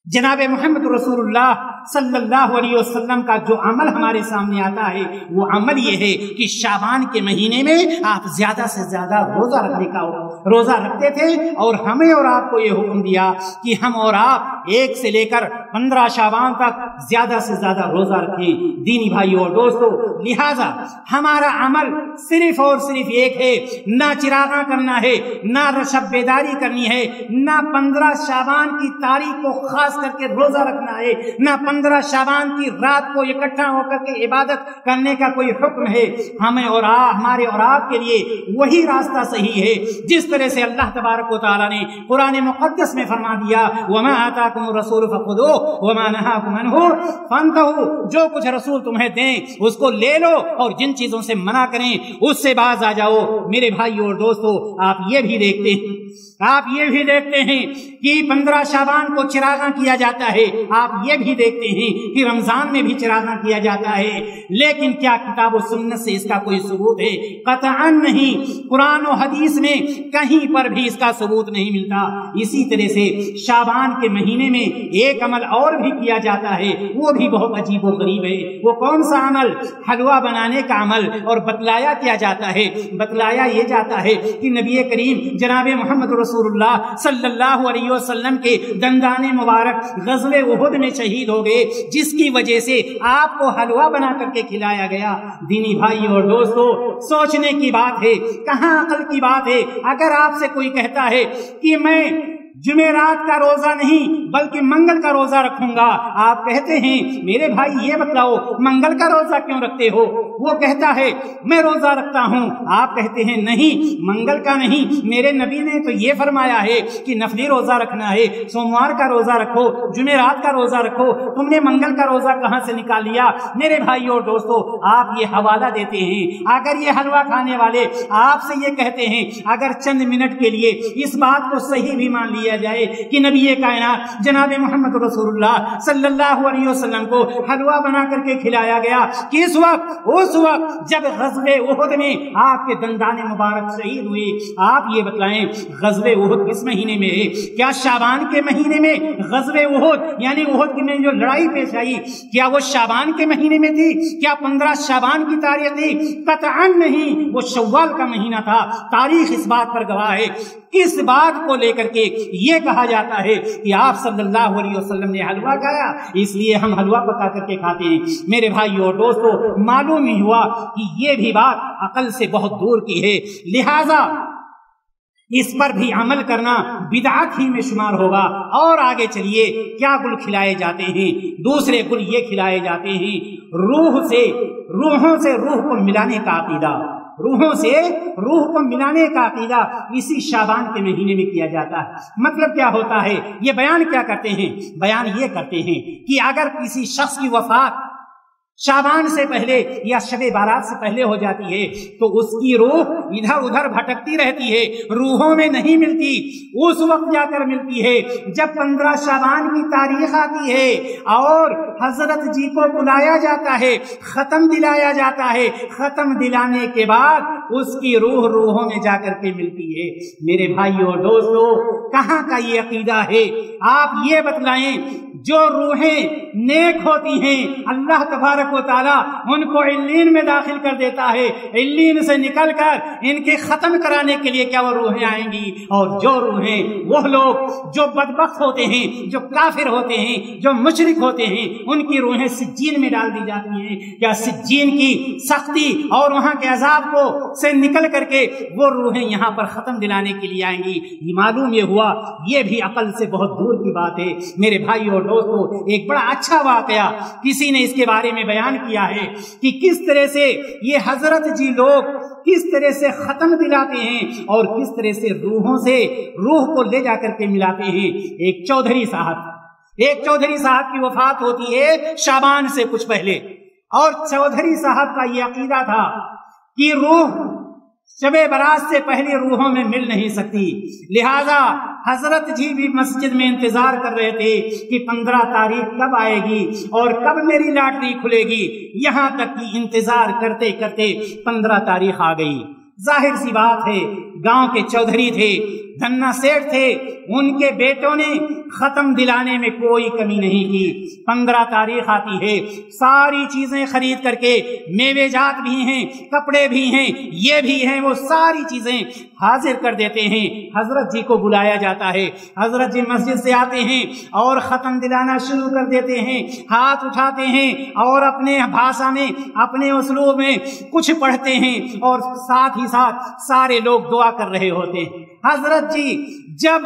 जनाब मोहम्मद रसूलुल्लाह सल्लल्लाहु अलैहि वसल्लम का जो अमल हमारे सामने आता है वो अमल ये है कि शाबान के महीने में आप ज्यादा से ज्यादा रोजा रखने का रोजा रखते थे, और हमें और आपको ये हुक्म दिया कि हम और आप 1 से लेकर 15 शाबान तक ज्यादा से ज्यादा रोजा रखें। दीनी भाइयों और दोस्तों, लिहाजा हमारा अमल सिर्फ और सिर्फ एक है, ना चिरागा करना है, ना रशब बेदारी करनी है, ना 15 शाबान की तारीख को खास करके रोजा रखना है, ना 15 शाबान की रात को इकट्ठा होकर के इबादत करने का कोई हुक्म है। हमें और हमारे और आपके लिए वही रास्ता सही है जिस तरह से अल्लाह तबारक व तआला ने कुरान मुक़द्दस में फरमा दिया, वमा आताकुमुर रसूल फखुदूहु वमा नहाकुम अन्हु फंतहू। जो कुछ रसूल तुम्हें दें उसको ले लो, और जिन चीजों से मना करें उससे बाज आ जाओ। मेरे भाइयों और दोस्तों, आप ये भी देखते हैं कि 15 शाबान को चिरागा किया जाता है, आप ये भी देखते हैं कि रमजान में भी चिरागा किया जाता है, लेकिन क्या किताब और सुन्नत से इसका कोई सबूत है? कतअन नहीं। कुरान और हदीस में कहीं पर भी इसका सबूत नहीं मिलता। इसी तरह से शाबान के महीने में एक अमल और भी किया जाता है, वो भी बहुत अजीब और गरीब है। वो कौन सा अमल? हलवा बनाने का अमल। और बतलाया क्या जाता है? बतलाया ये जाता है कि नबी करीम जनाब मोहम्मद रसूलुल्लाह सल्लल्लाहु अलैहि वसल्लम के दंदाने मुबारक ग़ज़वे उहुद में शहीद हो गए, जिसकी वजह से आपको हलवा बना करके खिलाया गया। दीनी भाई और दोस्तों, सोचने की बात है, कहाँ अकल की बात है। अगर आपसे कोई कहता है कि मैं जुमेरात का रोजा नहीं बल्कि मंगल का रोजा रखूंगा, आप कहते हैं मेरे भाई ये बतलाओ मंगल का रोजा क्यों रखते हो? वो कहता है मैं रोजा रखता हूँ, आप कहते हैं नहीं मंगल का नहीं, मेरे नबी ने तो ये फरमाया है कि नफली रोजा रखना है, सोमवार का रोजा रखो, जुमेरात का रोजा रखो, तुमने मंगल का रोजा कहाँ से निकाल लिया? मेरे भाई और दोस्तों, आप ये हवाला देते हैं। अगर ये हलवा खाने वाले आपसे ये कहते हैं, अगर चंद मिनट के लिए इस बात को सही भी मान लिया जाए कि नबी कायनात जनाब मोहम्मद रसूलुल्लाह सल्लल्लाहु अलैहि वसल्लम को हलवा बना करके खिलाया गया, किस वक्त? उस वक्त जब ग़ज़वे उहुद में आपके दंदाने मुबारक शहीद हुए। आप ये बतलाएं ग़ज़वे उहुद किस महीने में है? क्या शाबान के महीने में ग़ज़वे उहुद यानी उहुद में जो लड़ाई पेश आई, क्या वो शाबान के महीने में थी? क्या 15 शाबान की तारीख थी? कतअन नहीं, वो शव्वाल का महीना था। तारीख इस बात पर गवाह है। किस बात को लेकर के ये कहा जाता है कि आप सल्लल्लाहु अलैहि वसल्लम ने हलवा खाया, इसलिए हम हलवा पका करके खाते हैं। मेरे भाइयों और दोस्तों, मालूम ही हुआ कि ये भी बात अकल से बहुत दूर की है, लिहाजा इस पर भी अमल करना बिदअत ही में शुमार होगा। और आगे चलिए, क्या गुल खिलाए जाते हैं? दूसरे गुल ये खिलाए जाते हैं रूहों से रूह को मिलाने का अकीदा। रूहों से रूह को मिलाने का अकीदा इसी शाबान के महीने में किया जाता है। मतलब क्या होता है? ये बयान क्या करते हैं? बयान ये करते हैं कि अगर किसी शख्स की वफात शाबान से पहले या शबे बारात से पहले हो जाती है तो उसकी रूह इधर उधर भटकती रहती है, रूहों में नहीं मिलती। उस वक्त जाकर मिलती है जब 15 शाबान की तारीख आती है और हजरत जी को बुलाया जाता है, खत्म दिलाया जाता है। खत्म दिलाने के बाद उसकी रूह रूहों में जाकर के मिलती है। मेरे भाइयों और दोस्तों, कहाँ का ये अकीदा है? आप ये बतलाएं, जो रूहें नेक होती हैं अल्लाह तबारक व तआला उनको इल्लीन में दाखिल कर देता है। इल्लीन से निकलकर इनके खत्म कराने के लिए क्या वो रूहें आएंगी? और जो रूहें, वो लोग जो बदबख्त होते हैं, जो काफिर होते हैं, जो मुशरिक होते हैं, उनकी रूहें सिज्जीन में डाल दी जाती हैं। क्या सिज्जीन की सख्ती और वहां के अजाब को से निकल करके वो रूहें यहाँ पर खत्म दिलाने के लिए आएंगी? मालूम ये हुआ, ये भी अकल से बहुत दूर की बात है। मेरे भाई और दोस्तों, एक बड़ा अच्छा वाकया किसी ने इसके बारे में बयान किया है कि किस तरह से ये हजरत जी लोग किस तरह से खत्म दिलाते हैं और किस तरह से रूहों से रूह को ले जाकर के मिलाते हैं। एक चौधरी साहब की वफात होती है शाबान से कुछ पहले, और चौधरी साहब का ये अकीदा था कि रूह शबे बारात से पहले रूहों में मिल नहीं सकती। लिहाजा हजरत जी भी मस्जिद में इंतजार कर रहे थे कि 15 तारीख कब आएगी और कब मेरी लॉटरी खुलेगी। यहाँ तक कि इंतजार करते करते 15 तारीख आ गई। जाहिर सी बात है, गांव के चौधरी थे, धन्ना सेठ थे, उनके बेटों ने खत्म दिलाने में कोई कमी नहीं की। 15 तारीख आती है, सारी चीजें खरीद करके, मेवे जात भी हैं, कपड़े भी हैं, ये भी हैं, वो सारी चीजें हाजिर कर देते हैं। हजरत जी को बुलाया जाता है। हजरत जी मस्जिद से आते हैं और खत्म दिलाना शुरू कर देते हैं। हाथ उठाते हैं और अपने भाषा में, अपने उसलूब में कुछ पढ़ते हैं और साथ ही साथ सारे लोग दुआ कर रहे होते हैं। हजरत जी जब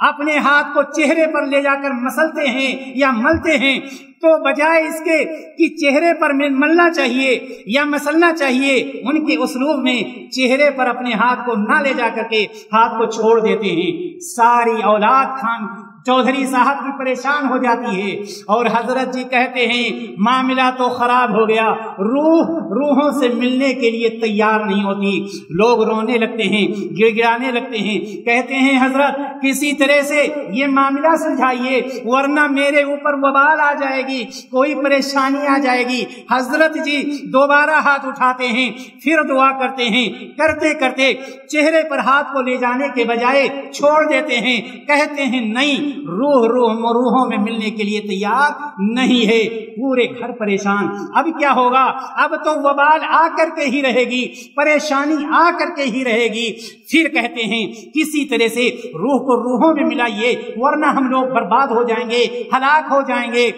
अपने हाथ को चेहरे पर ले जाकर मसलते हैं या मलते हैं तो बजाय इसके कि चेहरे पर मलना चाहिए या मसलना चाहिए, उनके उसलूब में चेहरे पर अपने हाथ को ना ले जाकर के हाथ को छोड़ देते हैं। सारी औलाद खान चौधरी साहब की परेशान हो जाती है और हजरत जी कहते हैं मामला तो खराब हो गया, रूहों से मिलने के लिए तैयार नहीं होती। लोग रोने लगते हैं, गिड़गिड़ाने लगते हैं, कहते हैं हजरत किसी तरह से ये मामला सुलझाइए वरना मेरे ऊपर वबाल आ जाएगी, कोई परेशानी आ जाएगी। हजरत जी दोबारा हाथ उठाते हैं, फिर दुआ करते हैं, करते करते चेहरे पर हाथ को ले जाने के बजाय छोड़ देते हैं। कहते हैं नहीं, रूहों में मिलने के लिए तैयार नहीं है। पूरे घर परेशान। अब क्या होगा? अब तो वबाल आकर के ही रहेगी, परेशानी आकर के ही रहेगी। फिर कहते हैं किसी तरह से रूह को रूहों में मिलाइए, वरना हम लोग बर्बाद हो जाएंगे, हलाक हो जाएंगे।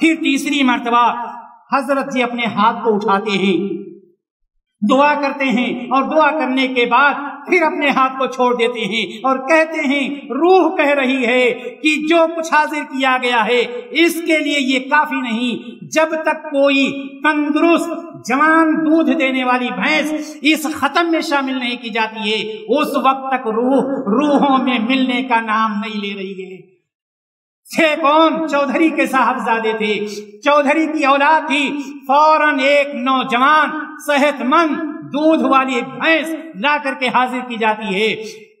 फिर तीसरी मर्तबा हजरत जी अपने हाथ को उठाते हैं, दुआ करते हैं, और दुआ करने के बाद फिर अपने हाथ को छोड़ देते हैं और कहते हैं रूह कह रही है कि जो कुछ हाजिर किया गया है इसके लिए ये काफी नहीं। जब तक कोई तंदुरुस्त जवान दूध देने वाली भैंस इस खत्म में शामिल नहीं की जाती है, उस वक्त तक रूहों में मिलने का नाम नहीं ले रही है। छह कौन? चौधरी के साहबजादे थे, चौधरी की औलाद थी। फौरन एक नौजवान सेहतमंद दूध वाली भैंस ला करके हाजिर की जाती है।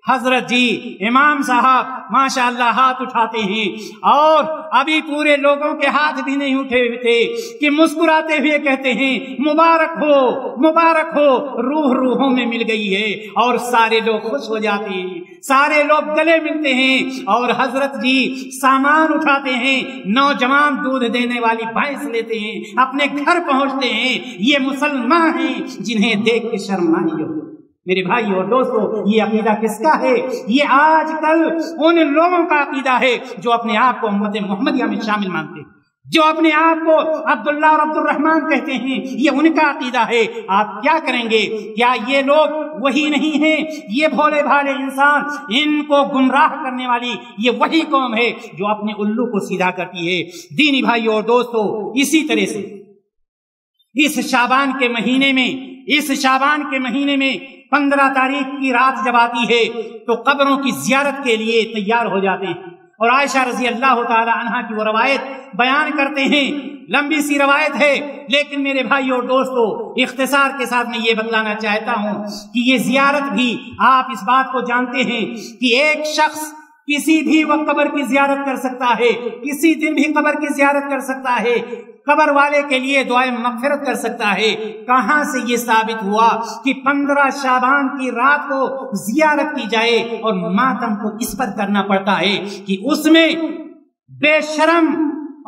हजरत जी इमाम साहब माशाअल्लाह हाथ उठाते हैं, और अभी पूरे लोगों के हाथ भी नहीं उठे हुए थे कि मुस्कुराते हुए कहते हैं मुबारक हो, मुबारक हो, रूह रूहों में मिल गई है। और सारे लोग खुश हो जाते हैं, सारे लोग गले मिलते हैं, और हजरत जी सामान उठाते हैं, नौजवान दूध देने वाली भैंस लेते हैं, अपने घर पहुंचते हैं। ये मुसलमान हैं जिन्हें देख के शर्म आई हो। मेरे भाई और दोस्तों, ये अकीदा किसका है? ये आजकल उन लोगों का अकीदा है जो अपने आप को उम्मत मोहम्मदिया में शामिल मानते हैं, जो अपने आप को अब्दुल्ला और अब्दुर्रहमान कहते हैं। ये उनका अकीदा है। आप क्या करेंगे? क्या ये लोग वही नहीं हैं? ये भोले भाले इंसान, इनको गुमराह करने वाली ये वही कौम है जो अपने उल्लू को सीधा करती है। दीनी भाई और दोस्तों, इसी तरह से इस शाबान के महीने में 15 तारीख की रात जब आती है तो कब्रों की जियारत के लिए तैयार हो जाते हैं। और आयशा रजी अल्लाह ताला अन्हा की वो रवायत बयान करते हैं, लंबी सी रवायत है, लेकिन मेरे भाई और दोस्तों इख्तिसार के साथ मैं ये बतलाना चाहता हूं कि ये जियारत भी, आप इस बात को जानते हैं कि एक शख्स किसी भी वक्त कब्र की जियारत कर सकता है, किसी दिन भी कब्र की जियारत कर सकता है, कब्र वाले के लिए दुआए मगफिरत कर सकता है। कहां से ये साबित हुआ कि 15 शाबान की रात को जियारत की जाए? और मातम को इस पर करना पड़ता है कि उसमें बेशरम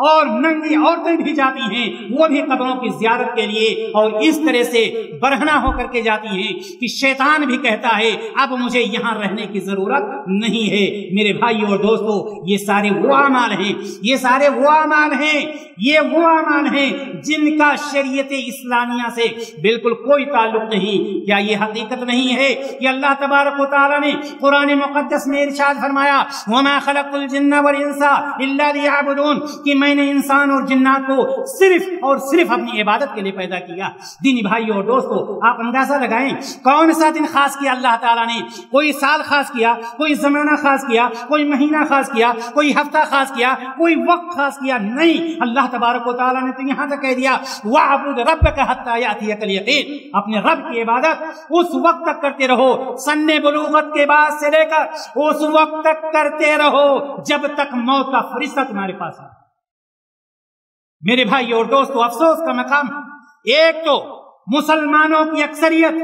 और नंगी औरतें भी जाती हैं, वो भी कब्रों की जियारत के लिए, और इस तरह से बरहना होकर के जाती हैं कि शैतान भी कहता है अब मुझे यहाँ रहने की जरूरत नहीं है। मेरे भाई और दोस्तों, ये सारे वो अमाल हैं, ये सारे वो अमाल हैं, ये वो अमाल हैं जिनका शरीयत इस्लामिया से बिल्कुल कोई ताल्लुक नहीं। क्या ये हकीकत नहीं है कि अल्लाह तबारक व तआला ने कुरान मुक़द्दस में इरशाद फरमाया वमा खलक़ुल जिन्ना वल इंसा इल्ला लियअबुदून, कि मैंने इंसान और जिन्नात को सिर्फ और सिर्फ अपनी इबादत के लिए पैदा किया। दीनी भाई और दोस्तों, आप अंदाजा लगाएं कौन सा दिन खास किया अल्लाह ताला ने? कोई साल खास किया, कोई जमाना खास किया, कोई महीना खास किया, कोई हफ्ता खास किया, कोई वक्त खास किया? नहीं, अल्लाह तबारक व तआला ने तो यहाँ तक कह दिया वअबुद रब्बका हत्ता यातियकल यकीन, अपने रब की इबादत उस वक्त तक करते रहो, सन्ने बुलूगत के बाद से लेकर उस वक्त तक करते रहो जब तक मौत का फरिश्ता तुम्हारे पास है। मेरे भाई और दोस्तों, अफसोस का मकाम, एक तो मुसलमानों की अक्सरियत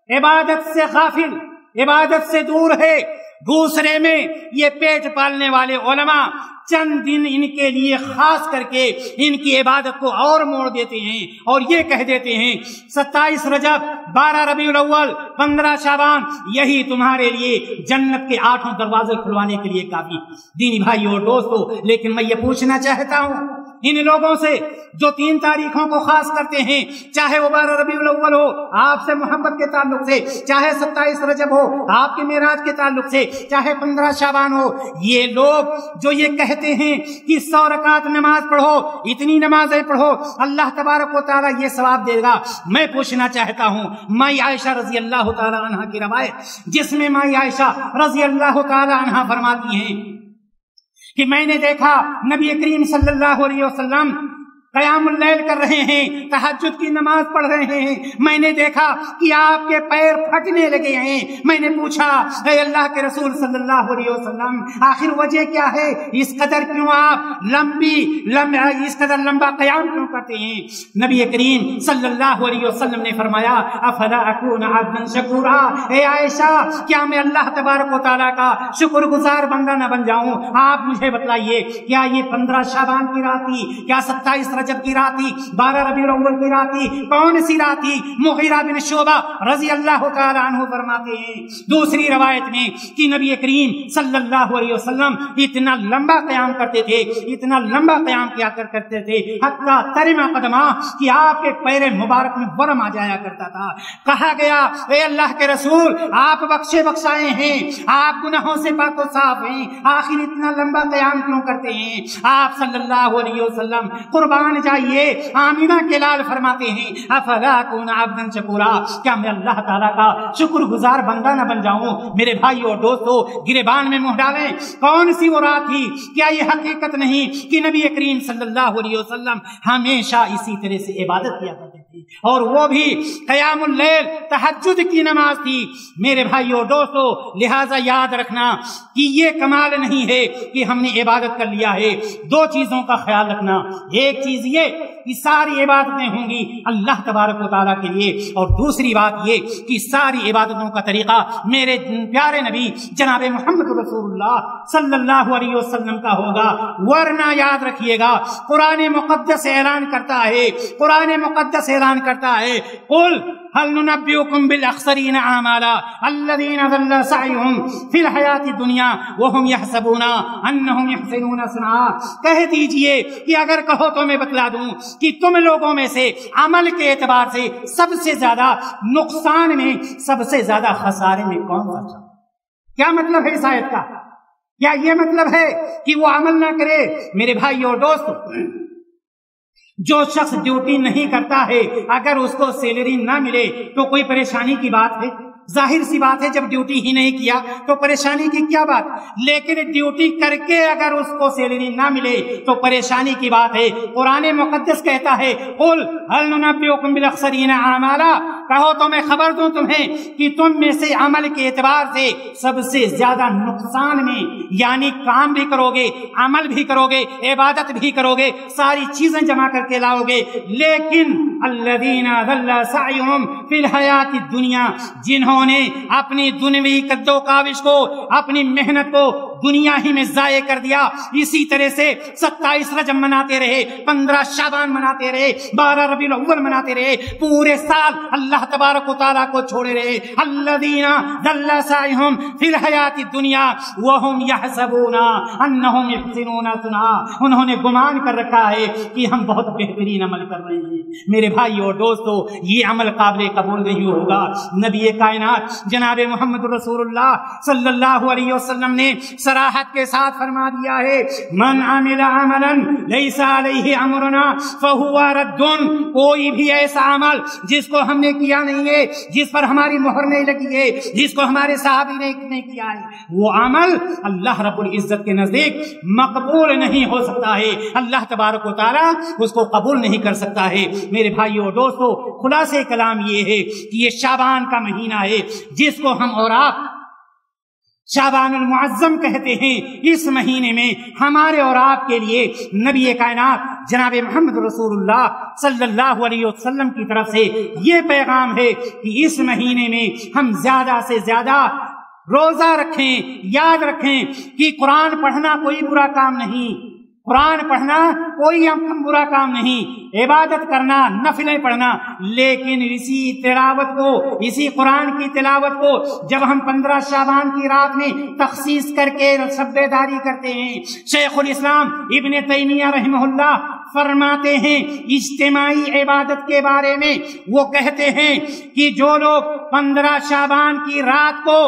इबादत से गाफिल, इबादत से दूर है, दूसरे में ये पेट पालने वाले उलमा चंद दिन इनके लिए खास करके इनकी इबादत को और मोड़ देते हैं और ये कह देते हैं 27 रजब, 12 रबीउल अव्वल, 15 शाबान, यही तुम्हारे लिए जन्नत के 8 दरवाजे खुलवाने के लिए काफी। दीनी भाई और दोस्तों, लेकिन मैं ये पूछना चाहता हूँ इन लोगों से जो 3 तारीखों को खास करते हैं, चाहे वो 12 रबीउल अव्वल हो आपसे मोहब्बत के ताल्लुक से, चाहे 27 रजब हो आपके मेराज के ताल्लुक से, चाहे 15 शाबान हो, ये लोग जो ये कहते हैं कि 100 रकात नमाज पढ़ो, इतनी नमाजें पढ़ो, अल्लाह तबारक व तआला ये सवाब देगा। मैं पूछना चाहता हूँ, माई आयशा रजी अल्लाह तआला अन्हा की रवायत, जिसमें माई आयशा रजी अल्लाह तआला अन्हा फरमाती हैं कि मैंने देखा नबी करीम सल्लल्लाहु अलैहि वसल्लम قیام اللیل کر رہے ہیں، تہجد کی نماز پڑھ رہے ہیں، میں نے دیکھا کہ آپ کے پیر پھٹنے لگے ہیں۔ میں نے پوچھا اے اللہ کے رسول صلی اللہ علیہ وسلم، آخر وجہ کیا ہے؟ اس قدر کیوں آپ اس قدر لمبا قیام کیوں کرتے ہیں؟ نبی کریم صلی اللہ علیہ وسلم نے فرمایا افلا اکون عبدا شکورا، اے عائشہ کیا میں اللہ تبارک و تعالیٰ کا شکر گزار بندہ نہ بن جاؤں؟ آپ مجھے بتلائیے، کیا یہ 15 شعبان کی رات تھی؟ کیا 27 رجب کی رات تھی؟ 12 ربیع الاول کی رات تھی؟ کون سی رات تھی؟ مغیرہ بن شعبہ رضی اللہ تعالیٰ عنہ فرماتے ہیں دوسری روایت میں کہ نبی کریم صلی اللہ علیہ وسلم اتنا لمبا قیام کرتے تھے، اتنا لمبا قیام کیا کرتے تھے، حتیٰ ترم قدمہ کہ آپ کے پیر مبارک میں ورم آ جایا کرتا تھا۔ کہا گیا اے اللہ کے رسول، آپ بخشے بخشائے ہیں، آپ گناہوں سے پاک و صاف ہیں، آخر اتنا لمبا قیام کیوں کرتے ہیں؟ آپ صلی اللہ علیہ وسلم قربان جائیے، آمینہ کے لال فرماتے ہیں افلا اکون عبدا شکورا، کیا میں اللہ تعالیٰ کا شکر گزار بندہ نہ بن جاؤں؟ میرے بھائیو اور دوستو، گریبان میں منہ ڈالیں، کون سی وہ رات تھی؟ کیا یہ حقیقت نہیں کہ نبی کریم صلی اللہ علیہ وسلم ہمیشہ اسی طرح سے عبادت کیا کرتے تھے، اور وہ بھی قیام اللیل تہجد کی نماز تھی؟ میرے بھائیو دوستو، لہذا یاد رکھنا کہ یہ کمال نہیں ہے کہ ہم نے عبادت کر لیا ہے۔ دو چیزوں کا خیال رکھنا، ایک چیز یہ کہ ساری عبادتیں ہوں گی اللہ تبارک و تعالیٰ کے لیے، اور دوسری بات یہ کہ ساری عبادتوں کا طریقہ میرے پیارے نبی جناب محمد رسول اللہ صلی اللہ علیہ وسلم کا ہوگا، ورنہ یاد رکھیے گا قرآن مقدس اعلان کرتا ہے، قرآن مقدس اعلان کرتا ہے قل هل ننبئكم بالاخسرین اعمالا الذین ضل سعیهم فی الحیات الدنیا وهم یحسبون انهم یحسنون صنعا، کہہ دیجئے کہ اگر کہو تو میں بتلا دوں کہ تم لوگوں میں سے عمل کے اعتبار سے سب سے زیادہ نقصان میں، سب سے زیادہ خسارے میں کون سا؟ کیا مطلب ہے اس آیت کا؟ کیا یہ مطلب ہے کہ وہ عمل نہ کرے؟ میرے بھائی اور دوستو، جو شخص ڈیوٹی نہیں کرتا ہے اگر اس کو سیلری نہ ملے تو کوئی پریشانی کی بات ہے؟ ظاہر سی بات ہے، جب ڈیوٹی ہی نہیں کیا تو پریشانی کی کیا بات؟ لیکن ڈیوٹی کر کے اگر اس کو سیلری نہ ملے تو پریشانی کی بات ہے۔ قرآن مقدس کہتا ہے قل هل ننبئكم بالاخسرین اعمالا، کہو تو میں خبر دوں تمہیں کہ تم میں سے عمل کے اعتبار سے سب سے زیادہ نقصان میں، یعنی کام بھی کرو گے، عمل بھی کرو گے، عبادت بھی کرو گے، ساری چیزیں جمع کر کے لاؤ گے، لیکن الذین ضل سعیہم فی الحیات الدنیا، جنہوں نے اپنی دنیوی کد و کاوش کو، اپنی محنت کو دنیا ہی میں ضائع کر دیا، اسی طرح سے 27 رجب مناتے رہے، 15 شعبان مناتے رہے، 12 ربیع الاول مناتے رہے، پورے سال اللہ تبارک و تعالیٰ کو چھوڑے رہے۔ الذین ضل سعیہم فی الحیات الدنیا وہم یحسبون انہم یحسنون صنعا، انہوں نے گمان کر رکھا ہے کہ ہم بہت بہترین عمل کر رہے ہیں۔ میرے بھائی اور دوستو، یہ عمل قابل قبول نہیں ہوگا۔ نبی کائنات جناب محمد رسول اللہ صلی اللہ علیہ وسلم نے صراحت کے ساتھ فرما دیا ہے من عمل عملا لیس علیہ امرنا فہو رد، کوئی بھی ایسا عمل جس کو ہم نے کیا نہیں ہے، جس پر ہماری مہر نہیں لگی ہے، جس کو ہمارے صحابی نے نہیں کیا ہے، وہ عمل اللہ رب العزت کے نزدیک مقبول نہیں ہو سکتا ہے، اللہ تبارک و تعالیٰ اس کو قبول نہیں کر سکتا ہے۔ میرے بھائیو اور دوستو، خلاصہ کلام یہ ہے کہ یہ شعبان کا مہینہ ہے جس کو ہم اور آپ شعبان المعظم کہتے ہیں۔ اس مہینے میں ہمارے اور آپ کے لیے نبی کائنات جناب محمد رسول اللہ صلی اللہ علیہ وسلم کی طرف سے یہ پیغام ہے کہ اس مہینے میں ہم زیادہ سے زیادہ روزہ رکھیں، یاد رکھیں کہ قرآن پڑھنا کوئی برا کام نہیں، قرآن پڑھنا کوئی برا کام نہیں، عبادت کرنا، نفلیں پڑھنا، لیکن اسی تلاوت کو، اسی قرآن کی تلاوت کو جب ہم 15 شعبان کی رات میں تخصیص کر کے شب بیداری کرتے ہیں، شیخ الاسلام ابن تیمیہ رحمہ اللہ فرماتے ہیں اجتماعی عبادت کے بارے میں، وہ کہتے ہیں کہ جو لوگ 15 شعبان کی رات کو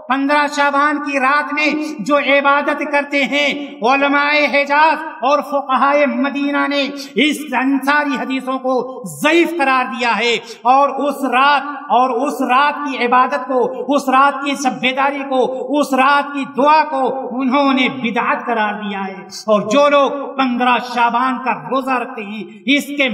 15 शाबान की रात में जो इबादत करते हैं, उलमाए हिजाज और फुक़हाए मदीना ने इस सारी हदीसों को ज़ईफ करार दिया है और उस रात की इबादत को, उस रात की शब्बेदारी को, उस रात की दुआ को उन्होंने बिदअत करार दिया है। और जो लोग 15 शाबान का रोजा रखते हैं, इसके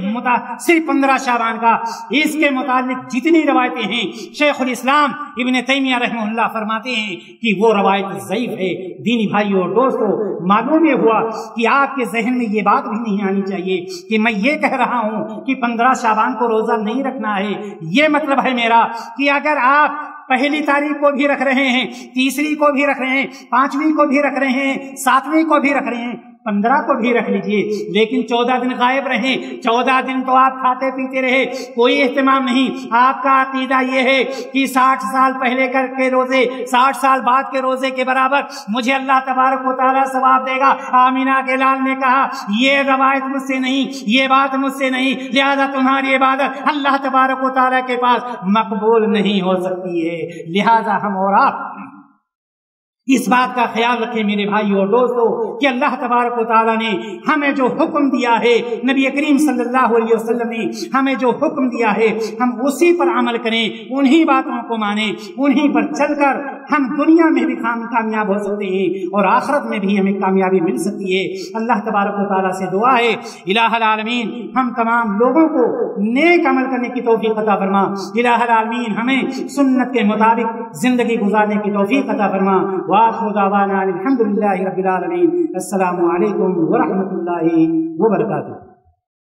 सिर्फ 15 शाबान का, इसके मुतालिक जितनी रवायतें हैं, शेखुल इस्लाम इब्न तैमिया रहमहुल्लाह फरमाते हैं कि वो रवायत ज़ईफ है। दीनी भाइयों और दोस्तों, मालूम ये हुआ कि आपके जहन में ये बात भी नहीं आनी चाहिए कि मैं ये कह रहा हूं कि 15 शाबान को रोजा नहीं रखना है। ये मतलब है मेरा कि अगर आप पहली तारीख को भी रख रहे हैं, तीसरी को भी रख रहे हैं, 5वीं को भी रख रहे हैं, 7वीं को भी रख रहे हैं, 15 को भी रख लीजिए, लेकिन 14 दिन गायब रहे। 14 दिन तो आप खाते पीते रहे, कोई एहतमाम नहीं। आपका अकीदा ये है कि 60 साल पहले के रोजे 60 साल बाद के रोजे के बराबर मुझे अल्लाह तबारक व तआला सवाब देगा। आमिना के लाल ने कहा ये रवायत मुझसे नहीं, ये बात मुझसे नहीं, लिहाजा तुम्हारी इबादत अल्लाह तबारक व तआला के पास मकबूल नहीं हो सकती है। लिहाजा हम और आप इस बात का ख्याल रखें मेरे भाइयों और दोस्तों कि अल्लाह तबारक व तआला ने हमें जो हुक्म दिया है, नबी करीम सल्लल्लाहु अलैहि वसल्लम ने हमें जो हुक्म दिया है, हम उसी पर अमल करें, उन्हीं बातों को माने, उन्हीं पर चलकर हम दुनिया में भी कामयाब हो सकते हैं और आखिरत में भी हमें कामयाबी मिल सकती है। अल्लाह तबारक व तआला से दुआ है, इलाहुल आलमीन हम तमाम लोगों को नेक अमल करने की तौफीक अता फरमा। इलाहुल आलमीन हमें सुन्नत के मुताबिक जिंदगी गुजारने की तौफीक अता फरमा। वाखिरु दावाना अल्हम्दुलिल्लाहि रब्बिल आलमीन। अस्सलामु अलैकुम व रहमतुल्लाहि व बरकातुहू।